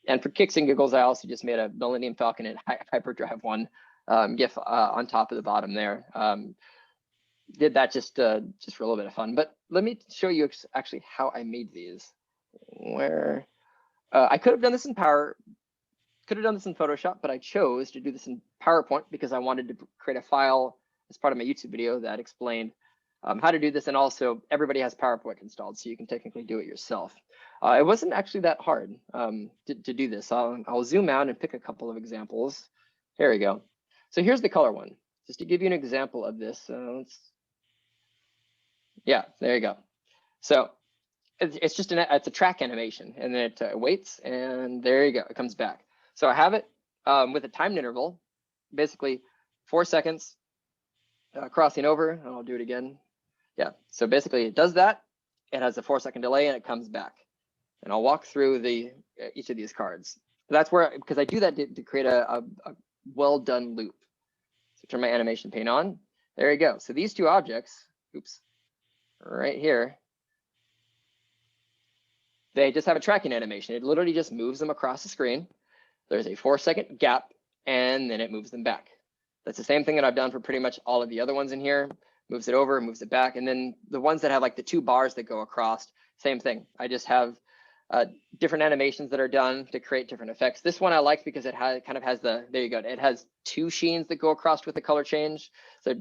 And for kicks and giggles, I also just made a Millennium Falcon and Hyperdrive one GIF on top of the bottom there. Did that just for a little bit of fun. But let me show you actually how I made these. Where I could have done this in Photoshop, but I chose to do this in PowerPoint because I wanted to create a file as part of my YouTube video that explained how to do this, and also everybody has PowerPoint installed, so you can technically do it yourself. It wasn't actually that hard to do this. I'll zoom out and pick a couple of examples. Here we go. So here's the color one, just to give you an example of this. Yeah, there you go. So it's just it's a track animation, and then it waits, and there you go, it comes back. So I have it with a timed interval, basically 4 seconds crossing over, and I'll do it again. Yeah, so basically it does that. It has a 4-second delay, and it comes back. And I'll walk through each of these cards. That's where, because I do that to create a well done loop. So turn my animation pane on. There you go. So these two objects, oops, right here, they just have a tracking animation. It literally just moves them across the screen. There's a 4-second gap, and then it moves them back. That's the same thing that I've done for pretty much all of the other ones in here. Moves it over, moves it back. And then the ones that have like the 2 bars that go across, same thing. I just have different animations that are done to create different effects. This one I like because it kind of has there you go. It has 2 sheens that go across with the color change. So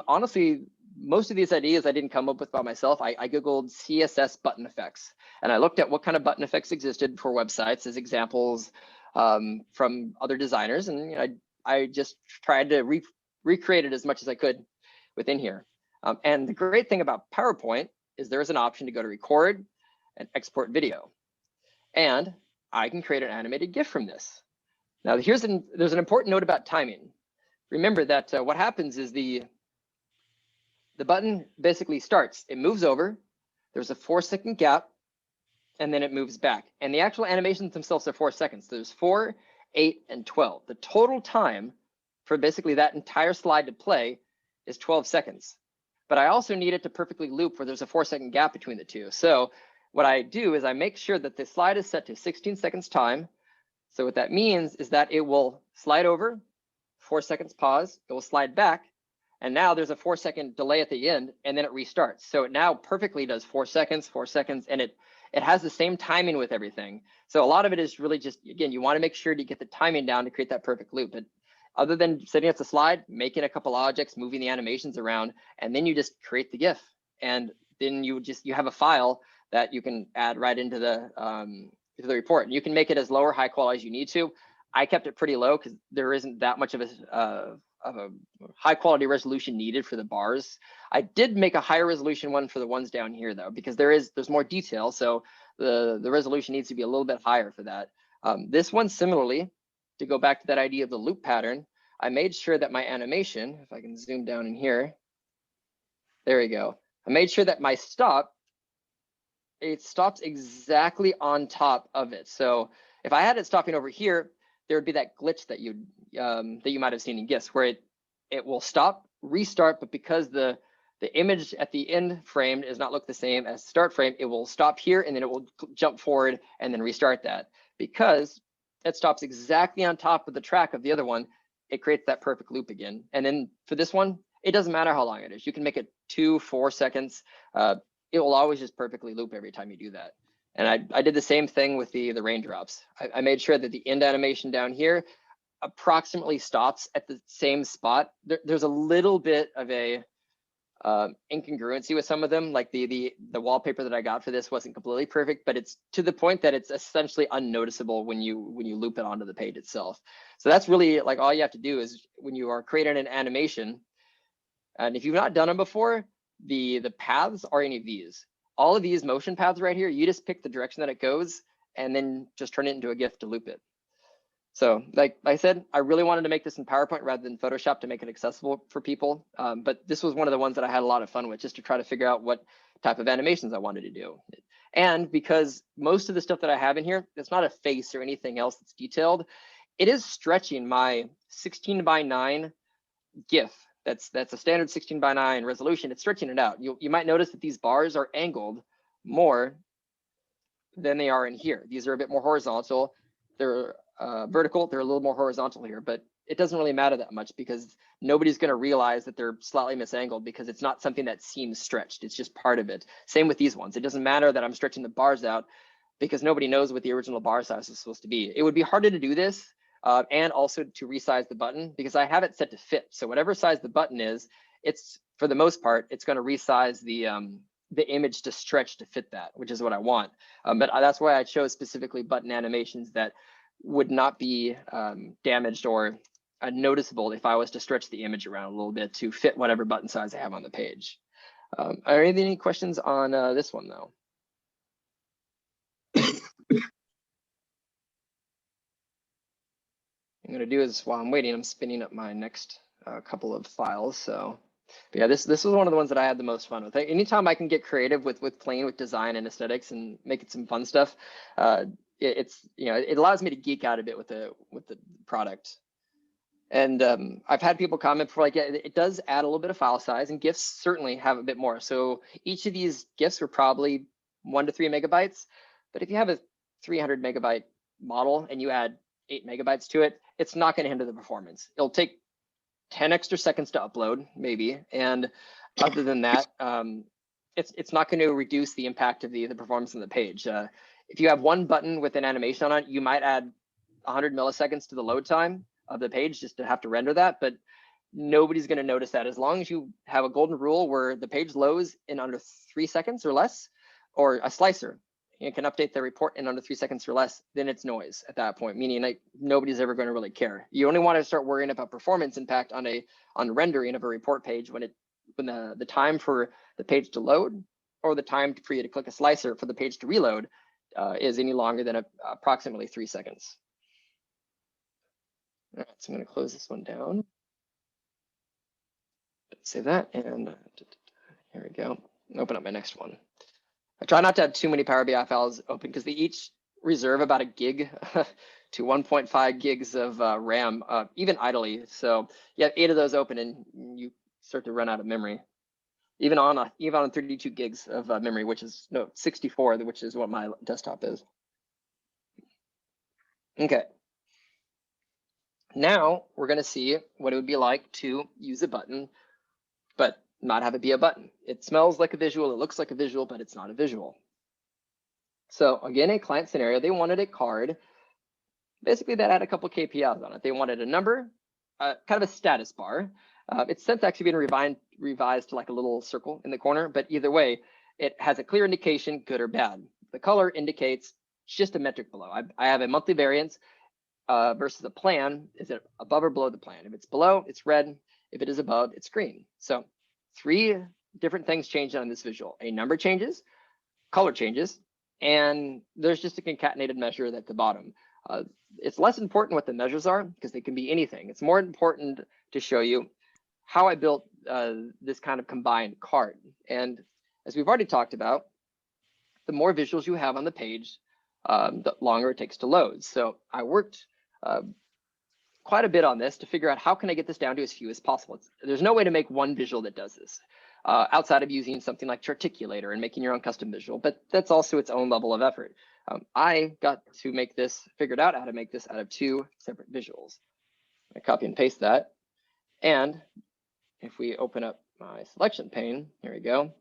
honestly, most of these ideas I didn't come up with by myself. I Googled CSS button effects, and I looked at what kind of button effects existed for websites as examples from other designers. And I just tried to recreate it as much as I could within here. And the great thing about PowerPoint is there is an option to go to record and export video. And I can create an animated GIF from this. Now there's an important note about timing. Remember that what happens is the button basically starts, it moves over, there's a 4-second gap, and then it moves back. And the actual animations themselves are 4 seconds. There's 4, 8, and 12. The total time for basically that entire slide to play is 12 seconds. But I also need it to perfectly loop where there's a 4-second gap between the two. So what I do is I make sure that the slide is set to 16 seconds time. So what that means is that it will slide over, 4 seconds pause, it will slide back, and now there's a 4-second delay at the end, and then it restarts. So it now perfectly does 4 seconds, 4 seconds, and it has the same timing with everything. So a lot of it is really just, again, you want to make sure to get the timing down to create that perfect loop. But other than setting up the slide, making a couple objects, moving the animations around, and then you just create the GIF. And then you have a file that you can add right into the report. And you can make it as low or high quality as you need to. I kept it pretty low because there isn't that much of a high quality resolution needed for the bars. I did make a higher resolution one for the ones down here though, because there's more detail. So the resolution needs to be a little bit higher for that. This one similarly, to go back to that idea of the loop pattern, I made sure that my animation, if I can zoom down in here, there we go. I made sure that my stop, it stops exactly on top of it. So if I had it stopping over here, there would be that glitch that you might have seen in GIFs where it will stop, restart, but because the image at the end frame does not look the same as start frame, it will stop here and then it will jump forward and then restart that. Because it stops exactly on top of the track of the other one, it creates that perfect loop again. And then for this one, it doesn't matter how long it is. You can make it 2, 4 seconds. It will always just perfectly loop every time you do that. And I did the same thing with the raindrops. I made sure that the end animation down here approximately stops at the same spot. There's a little bit of a incongruency with some of them, like the wallpaper that I got for this wasn't completely perfect, but it's to the point that it's essentially unnoticeable when you loop it onto the page itself. So that's really like all you have to do is when you are creating an animation, and if you've not done them before, the paths are any of these. All of these motion paths right here, you just pick the direction that it goes and then just turn it into a GIF to loop it. So like I said, I really wanted to make this in PowerPoint rather than Photoshop to make it accessible for people. But this was one of the ones that I had a lot of fun with, just to try to figure out what type of animations I wanted to do. And because most of the stuff that I have in here, it's not a face or anything else that's detailed. It is stretching my 16:9 GIF. That's a standard 16:9 resolution. It's stretching it out. You might notice that these bars are angled more than they are in here. These are a bit more horizontal. They're vertical, they're a little more horizontal here, but it doesn't really matter that much because nobody's going to realize that they're slightly misangled because it's not something that seems stretched. It's just part of it. Same with these ones. It doesn't matter that I'm stretching the bars out because nobody knows what the original bar size is supposed to be. It would be harder to do this and also to resize the button because I have it set to fit. So whatever size the button is, it's, for the most part, it's going to resize the image to stretch to fit that, which is what I want. But that's why I chose specifically button animations that would not be damaged or noticeable if I was to stretch the image around a little bit to fit whatever button size I have on the page. Are there any questions on this one though? I'm going to do is while I'm waiting, I'm spinning up my next couple of files. So but yeah, this was one of the ones that I had the most fun with. Anytime I can get creative with playing with design and aesthetics and making some fun stuff, it's, you know, it allows me to geek out a bit with the product. And I've had people comment before, like, yeah, it does add a little bit of file size, and GIFs certainly have a bit more. So each of these GIFs are probably 1 to 3 megabytes. But if you have a 300 megabyte model and you add 8 megabytes to it, it's not going to hinder the performance. It'll take 10 extra seconds to upload, maybe. And other than that, it's not going to reduce the impact of the performance on the page. If you have one button with an animation on it, you might add 100 milliseconds to the load time of the page just to have to render that, but nobody's going to notice that. As long as you have a golden rule where the page loads in under 3 seconds or less, or a slicer, you can update the report in under 3 seconds or less, then it's noise at that point, meaning like nobody's ever going to really care. You only want to start worrying about performance impact on rendering of a report page when the time for the page to load or the time for you to click a slicer for the page to reload is any longer than approximately 3 seconds. All right, so I'm going to close this one down. Save that, and here we go. Open up my next one. I try not to have too many Power BI files open because they each reserve about 1 gig to 1.5 gigs of RAM, even idly. So you have 8 of those open, and you start to run out of memory. Even on 32 gigs of memory, which is 64, which is what my desktop is. Okay. Now we're going to see what it would be like to use a button, but not have it be a button. It smells like a visual, it looks like a visual, but it's not a visual. So again, a client scenario, they wanted a card, basically that had a couple KPIs on it. They wanted a number, kind of a status bar. It's since actually been revised to like a little circle in the corner, but either way, it has a clear indication, good or bad. The color indicates just a metric below. I have a monthly variance versus a plan. Is it above or below the plan? If it's below, it's red. If it is above, it's green. So 3 different things change on this visual. A number changes, color changes, and there's just a concatenated measure at the bottom. It's less important what the measures are because they can be anything. It's more important to show you how I built this kind of combined card. And as we've already talked about, the more visuals you have on the page, the longer it takes to load. So I worked quite a bit on this to figure out how can I get this down to as few as possible. There's no way to make one visual that does this outside of using something like Charticulator and making your own custom visual, but that's also its own level of effort. I got to make this, figured out how to make this out of 2 separate visuals. I copy and paste that. And if we open up my selection pane, here we go.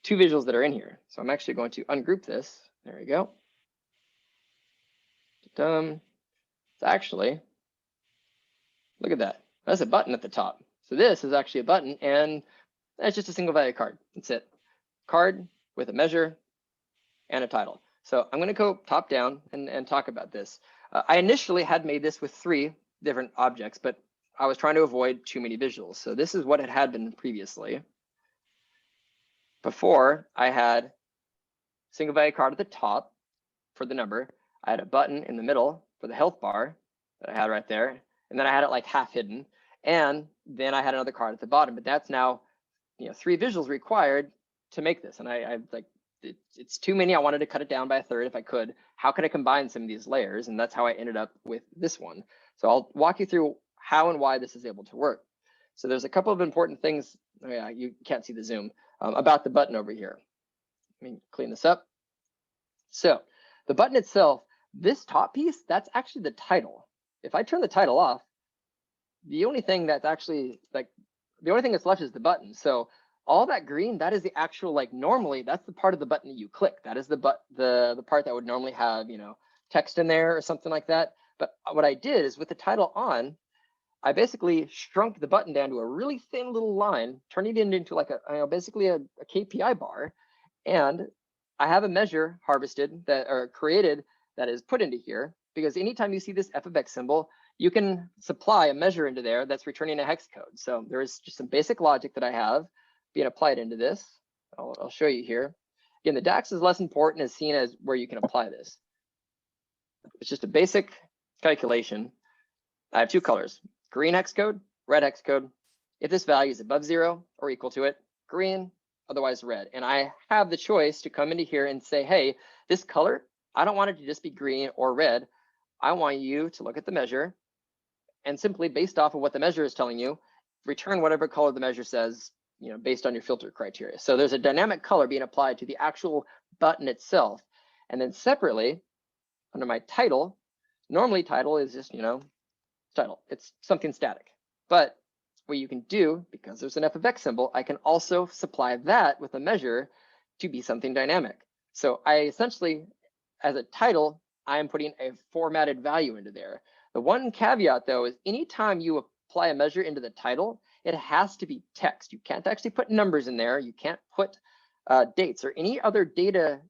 2 visuals that are in here. So I'm actually going to ungroup this. There we go. It's actually, look at that. That's a button at the top. So this is actually a button, and that's just a single value card. That's it. Card with a measure and a title. So I'm going to go top down and talk about this. I initially had made this with 3 different objects, but I was trying to avoid too many visuals. So this is what it had been previously. Before, I had single value card at the top for the number. I had a button in the middle for the health bar that I had right there. And then I had it like half hidden. And then I had another card at the bottom, but that's now, 3 visuals required to make this. And I like, it's too many. I wanted to cut it down by a third if I could. How can I combine some of these layers? And that's how I ended up with this one. So I'll walk you through how and why this is able to work. So there's a couple of important things. Oh yeah, you can't see the zoom about the button over here. Let me clean this up. So the button itself, this top piece, that's actually the title. If I turn the title off, the only thing that's actually the only thing that's left is the button. So all that green, that is the actual, normally that's the part of the button that you click. That is the part that would normally have, text in there or something like that. But what I did is with the title on, I basically shrunk the button down to a really thin little line, turning it into like basically a KPI bar. And I have a measure harvested or created that is put into here, because anytime you see this f of x symbol, you can supply a measure into there that's returning a hex code. So there is just some basic logic that I have being applied into this. I'll show you here. Again, the DAX is less important as seen as where you can apply this. It's just a basic calculation. I have two colors, green hex code, red hex code. If this value is above 0 or equal to it, green, otherwise red. And I have the choice to come into here and say, hey, this color, I don't want it to just be green or red. I want you to look at the measure and simply based off of what the measure is telling you, return whatever color the measure says, based on your filter criteria. So there's a dynamic color being applied to the actual button itself. And then separately, under my title, normally title is just, title. It's something static. But what you can do, because there's an f of x symbol, I can also supply that with a measure to be something dynamic. So I essentially, as a title, I am putting a formatted value into there. The one caveat, though, is anytime you apply a measure into the title, it has to be text. You can't actually put numbers in there. You can't put dates or any other data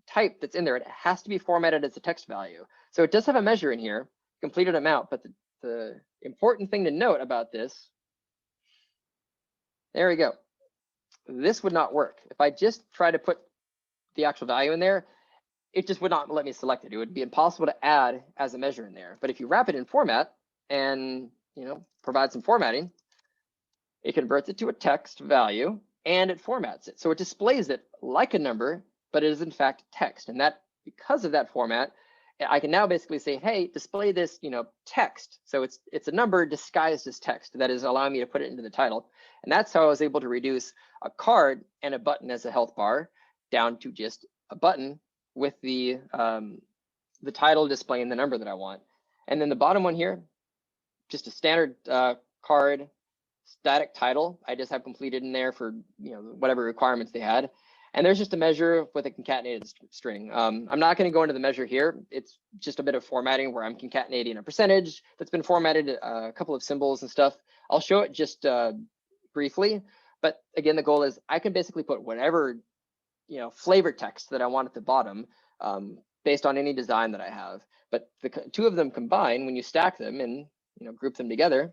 type that's in there. It has to be formatted as a text value. So it does have a measure in here, completed amount, but the important thing to note about this, there we go. This would not work. If I just try to put the actual value in there, it just would not let me select it. It would be impossible to add as a measure in there. But if you wrap it in format and provide some formatting, it converts it to a text value and it formats it. So it displays it like a number, but it is in fact text. And that, because of that format, I can now basically say, hey, display this, text. So it's a number disguised as text that is allowing me to put it into the title. And that's how I was able to reduce a card and a button as a health bar down to just a button with the title displaying the number that I want. And then the bottom one here, just a standard card static title. I just have completed in there for whatever requirements they had. And there's just a measure with a concatenated string. I'm not going to go into the measure here. It's just a bit of formatting where I'm concatenating a percentage that's been formatted, a couple of symbols and stuff. I'll show it just briefly. But again, the goal is I can basically put whatever flavor text that I want at the bottom based on any design that I have. But the two of them combine, when you stack them and group them together,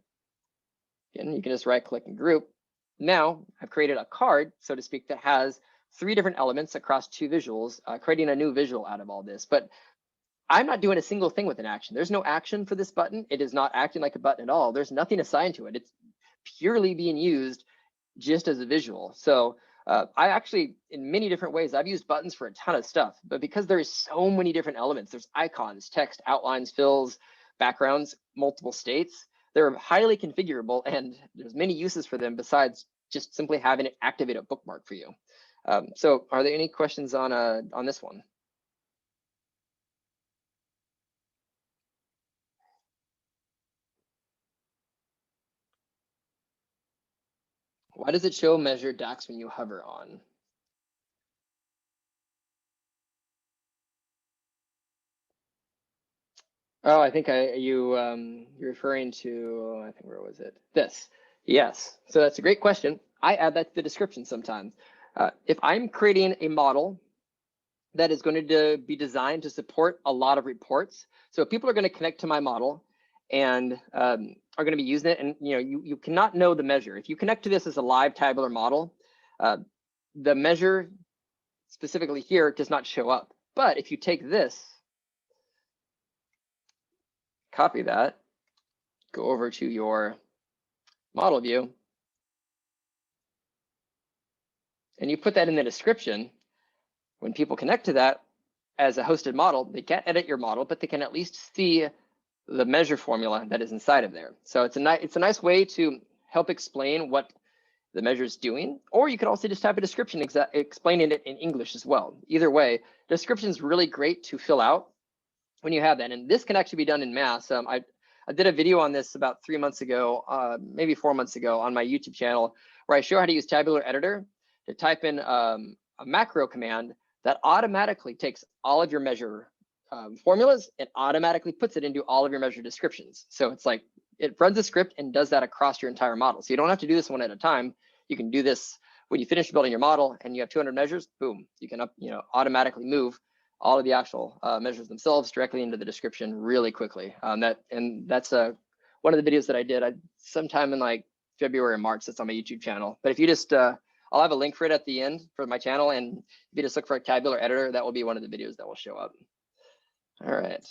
again, you can just right click and group. Now I've created a card, so to speak, that has 3 different elements across 2 visuals, creating a new visual out of all this. But I'm not doing a single thing with an action. There's no action for this button. It is not acting like a button at all. There's nothing assigned to it. It's purely being used just as a visual. So I actually, in many different ways, I've used buttons for a ton of stuff, but because there's so many different elements, there's icons, text, outlines, fills, backgrounds, multiple states, they're highly configurable and there's many uses for them besides just simply having it activate a bookmark for you. So are there any questions on this one? Why does it show measure DAX when you hover on? Oh, I think you're referring to, I think, where was it? This. Yes. So that's a great question. I add that to the description sometimes. If I'm creating a model that is going to be designed to support a lot of reports, so people are going to connect to my model and are going to be using it, and you cannot know the measure. If you connect to this as a live tabular model, the measure specifically here does not show up. But if you take this, copy that, go over to your model view, and you put that in the description, when people connect to that as a hosted model, they can't edit your model, but they can at least see the measure formula that is inside of there. So it's a nice way to help explain what the measure is doing, or you could also just have a description explaining it in English as well. Either way, description is really great to fill out when you have that, and this can actually be done in mass. I did a video on this about 3 months ago, maybe 4 months ago on my YouTube channel, where I show how to use Tabular Editor to type in a macro command that automatically takes all of your measure formulas and automatically puts it into all of your measure descriptions. So it's like it runs a script and does that across your entire model. So you don't have to do this one at a time. You can do this when you finish building your model and you have 200 measures, boom, you can automatically move all of the actual measures themselves directly into the description really quickly. That's one of the videos that I did sometime in like February or March. That's on my YouTube channel. But if you just, I'll have a link for it at the end for my channel. And if you just look for a tabular editor, that will be one of the videos that will show up. All right.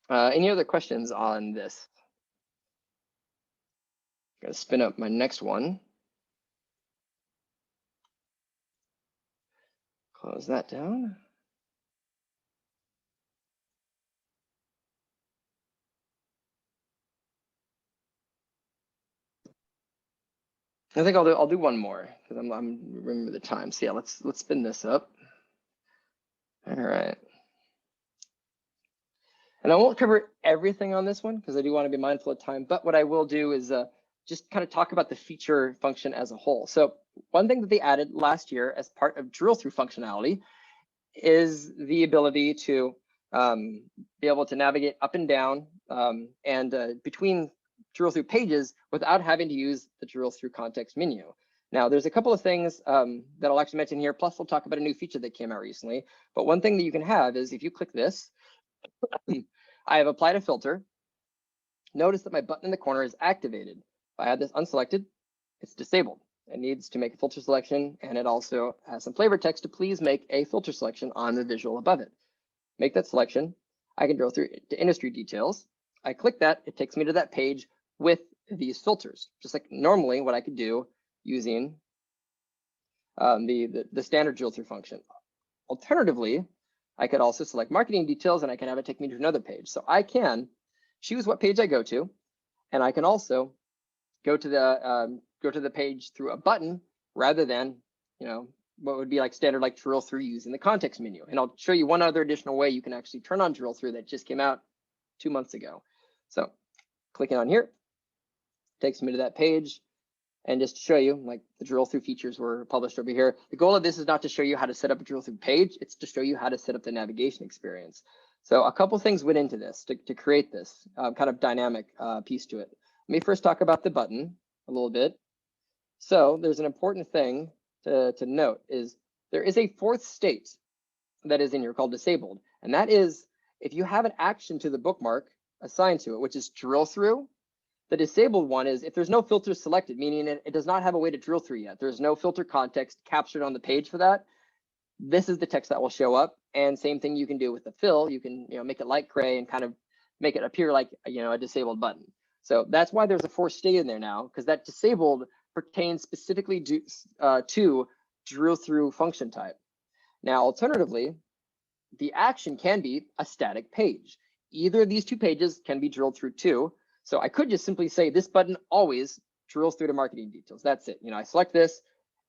Any other questions on this? I'm gonna spin up my next one. Close that down. I think I'll do one more because I'm remember the time. So yeah, let's spin this up. All right. And I won't cover everything on this one because I do want to be mindful of time. But what I will do is just kind of talk about the feature function as a whole. So one thing that they added last year as part of drill through functionality is the ability to be able to navigate up and down and between drill through pages without having to use the drill through context menu. Now, there's a couple of things that I'll actually mention here, plus we'll talk about a new feature that came out recently. But one thing that you can have is if you click this, I have applied a filter. Notice that my button in the corner is activated. If I had this unselected, it's disabled. It needs to make a filter selection, and it also has some flavor text to please make a filter selection on the visual above it. Make that selection. I can drill through to industry details. I click that, it takes me to that page with these filters, just like normally what I could do using the standard drill through function. Alternatively, I could also select marketing details and I can have it take me to another page. So I can choose what page I go to, and I can also go to the page through a button rather than what would be like standard like drill through using the context menu. And I'll show you one other additional way you can actually turn on drill through that just came out 2 months ago. So clicking on here takes me to that page. And just to show you, like the drill through features were published over here. The goal of this is not to show you how to set up a drill through page, it's to show you how to set up the navigation experience. So a couple things went into this to create this kind of dynamic piece to it. Let me first talk about the button a little bit. So there's an important thing to note is there is a fourth state that is in here called disabled. And that is if you have an action to the bookmark assigned to it, which is drill through. The disabled one is if there's no filter selected, meaning it does not have a way to drill through yet. There's no filter context captured on the page for that. This is the text that will show up. And same thing you can do with the fill. You can make it light gray and kind of make it appear like a disabled button. So that's why there's a fourth state in there now, because that disabled pertains specifically to drill through function type. Now, alternatively, the action can be a static page. Either of these two pages can be drilled through too. So I could just simply say this button always drills through to marketing details. That's it. I select this,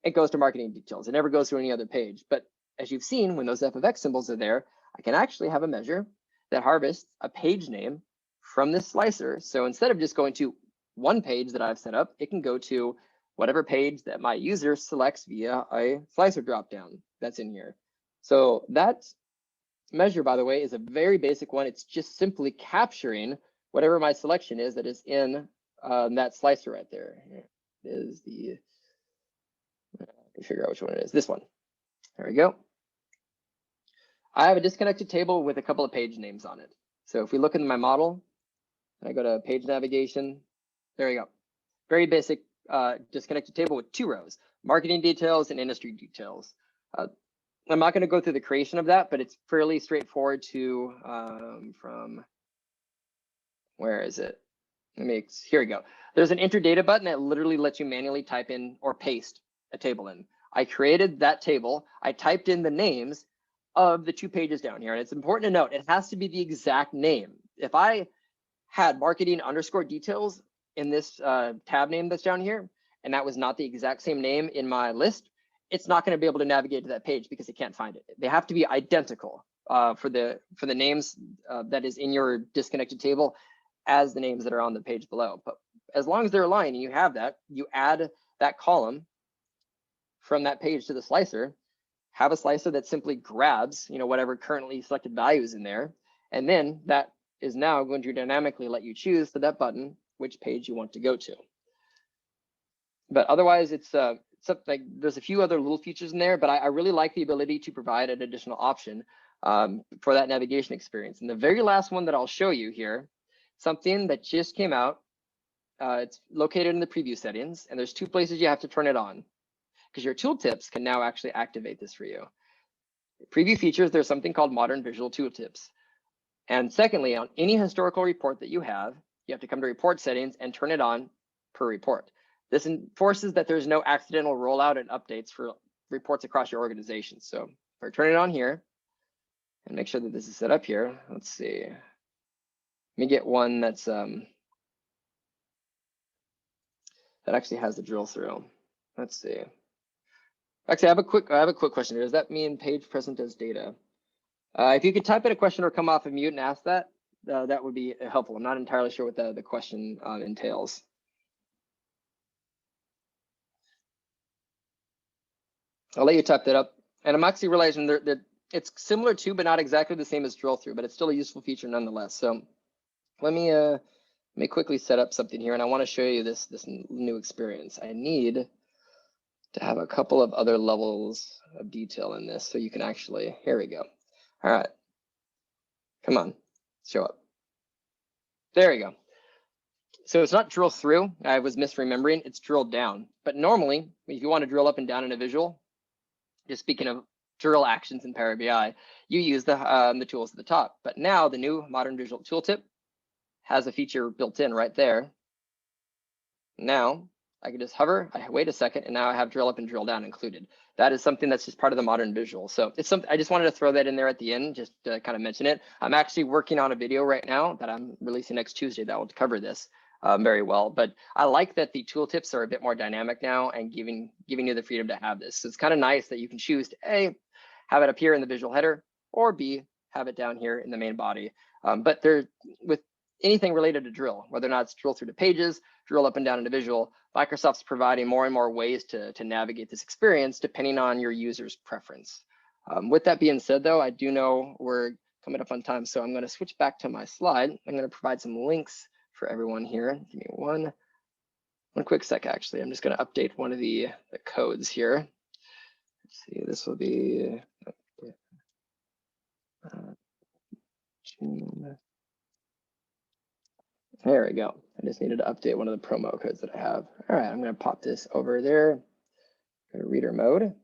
it goes to marketing details. It never goes to any other page. But as you've seen, when those f of x symbols are there, I can actually have a measure that harvests a page name from this slicer. So instead of just going to one page that I've set up, it can go to whatever page that my user selects via a slicer dropdown that's in here. So that measure, by the way, is a very basic one. It's just simply capturing whatever my selection is that is in that slicer right there. Here is the, I can figure out which one it is, this one. There we go. I have a disconnected table with a couple of page names on it. So if we look into my model, and I go to page navigation, there you go. Very basic disconnected table with 2 rows, marketing details and industry details. I'm not gonna go through the creation of that, but it's fairly straightforward to, from, where is it? Here we go. There's an enter data button that literally lets you manually type in or paste a table in. I created that table. I typed in the names of the 2 pages down here. And it's important to note, it has to be the exact name. If I had marketing underscore details in this tab name that's down here, and that was not the exact same name in my list, it's not going to be able to navigate to that page because it can't find it. They have to be identical for the names that is in your disconnected table as the names that are on the page below. But as long as they're aligned and you have that, you add that column from that page to the slicer, have a slicer that simply grabs whatever currently selected value is in there, and then that is now going to dynamically let you choose for that button which page you want to go to. But otherwise, it's something like there's a few other little features in there, but I really like the ability to provide an additional option for that navigation experience. And the very last one that I'll show you here, something that just came out. It's located in the preview settings, and there's two places you have to turn it on because your tooltips can now actually activate this for you. Preview features, there's something called modern visual tooltips. And secondly, on any historical report that you have to come to report settings and turn it on per report. This enforces that there's no accidental rollout and updates for reports across your organization. So if I turn it on here and make sure that this is set up here, let's see. Let me get one that's that actually has the drill through. Let's see. Actually, I have a quick question here. Does that mean page present as data? If you could type in a question or come off of mute and ask that, that would be helpful. I'm not entirely sure what the question entails. I'll let you type that up. And I'm actually realizing that it's similar to, but not exactly the same as drill through, but it's still a useful feature nonetheless. So let me quickly set up something here, and I want to show you this new experience. I need to have a couple of other levels of detail in this so you can actually, here we go. All right, come on, show up. There we go. So it's not drill through, I was misremembering, it's drilled down. But normally, if you want to drill up and down in a visual, just speaking of drill actions in Power BI, you use the tools at the top. But now the new modern visual tooltip has a feature built in right there. Now I can just hover, I wait a second, and now I have drill up and drill down included. That is something that's just part of the modern visual. So it's something I just wanted to throw that in there at the end, just to kind of mention it. I'm actually working on a video right now that I'm releasing next Tuesday that will cover this very well. But I like that the tooltips are a bit more dynamic now and giving you the freedom to have this. So it's kind of nice that you can choose to A, have it up here in the visual header, or B, have it down here in the main body. But they're with anything related to drill, whether or not it's drill through the pages, drill up and down in a visual, Microsoft's providing more and more ways to navigate this experience depending on your user's preference. With that being said, though, I do know we're coming up on time, so I'm going to switch back to my slide. I'm going to provide some links for everyone here. Give me one quick sec, actually. I'm just going to update one of the codes here. Let's see, this will be there we go. I just needed to update one of the promo codes that I have. All right, I'm going to pop this over there. Go to reader mode. I'll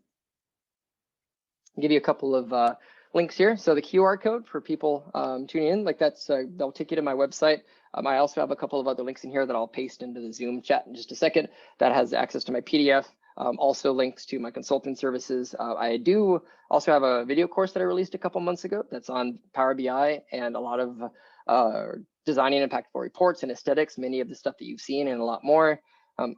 give you a couple of links here. So the QR code for people tuning in, like that'll take you to my website. I also have a couple of other links in here that I'll paste into the Zoom chat in just a second. That has access to my PDF. Also links to my consulting services. I do also have a video course that I released a couple months ago that's on Power BI and a lot of designing impactful reports and aesthetics, many of the stuff that you've seen and a lot more.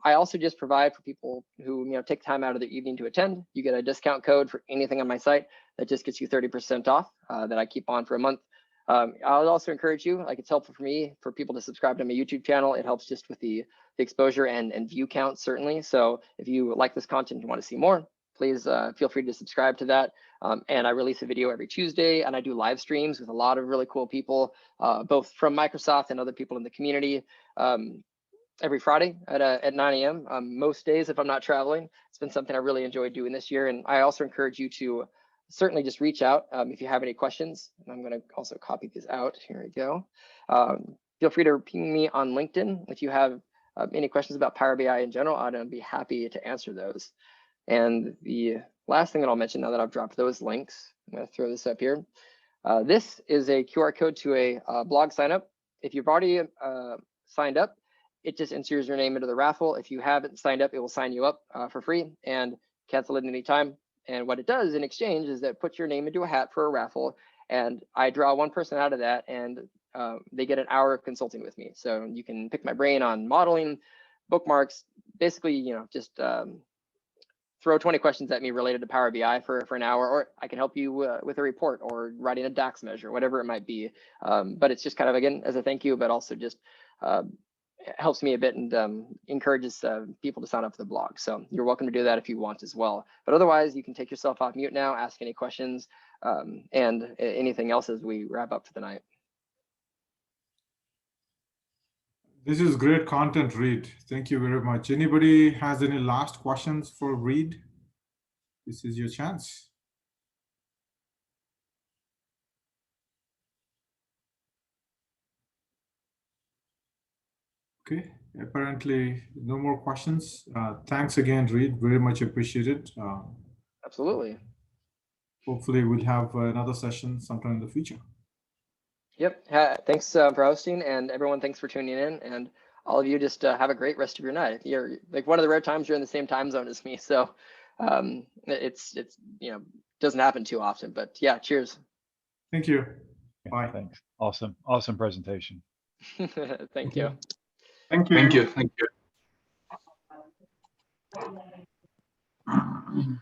I also just provide for people who take time out of their evening to attend. You get a discount code for anything on my site that just gets you 30% off that I keep on for a month. I'll also encourage you, like it's helpful for me, for people to subscribe to my YouTube channel. It helps just with the exposure and view count, certainly. So if you like this content and you want to see more, please feel free to subscribe to that. And I release a video every Tuesday, and I do live streams with a lot of really cool people, both from Microsoft and other people in the community. Every Friday at 9 a.m. Most days if I'm not traveling. It's been something I really enjoyed doing this year. And I also encourage you to certainly just reach out if you have any questions. And I'm going to also copy these out. Here we go. Feel free to ping me on LinkedIn if you have any questions about Power BI in general. I'd be happy to answer those. And the last thing that I'll mention now that I've dropped those links, I'm going to throw this up here. This is a QR code to a blog sign up. If you've already signed up, it just enters your name into the raffle. If you haven't signed up, it will sign you up for free and cancel it anytime. And what it does in exchange is that it puts your name into a hat for a raffle, and I draw one person out of that, and they get an hour of consulting with me. So you can pick my brain on modeling, bookmarks, basically, just throw 20 questions at me related to Power BI for an hour, or I can help you with a report or writing a DAX measure, whatever it might be. But it's just kind of, again, as a thank you, but also just helps me a bit and encourages people to sign up for the blog. So you're welcome to do that if you want as well. But otherwise, you can take yourself off mute now, ask any questions and anything else as we wrap up for the night. This is great content, Reid. Thank you very much. Anybody has any last questions for Reid? This is your chance. Okay, apparently no more questions. Thanks again, Reid. Very much appreciated. Absolutely. Hopefully we'll have another session sometime in the future. Yep. Thanks for hosting, and everyone, thanks for tuning in. And all of you, just have a great rest of your night. You're like one of the rare times you're in the same time zone as me, so it's doesn't happen too often. But yeah, cheers. Thank you. Bye. Thanks. Awesome presentation. Thank you. Thank you. Thank you. Thank you.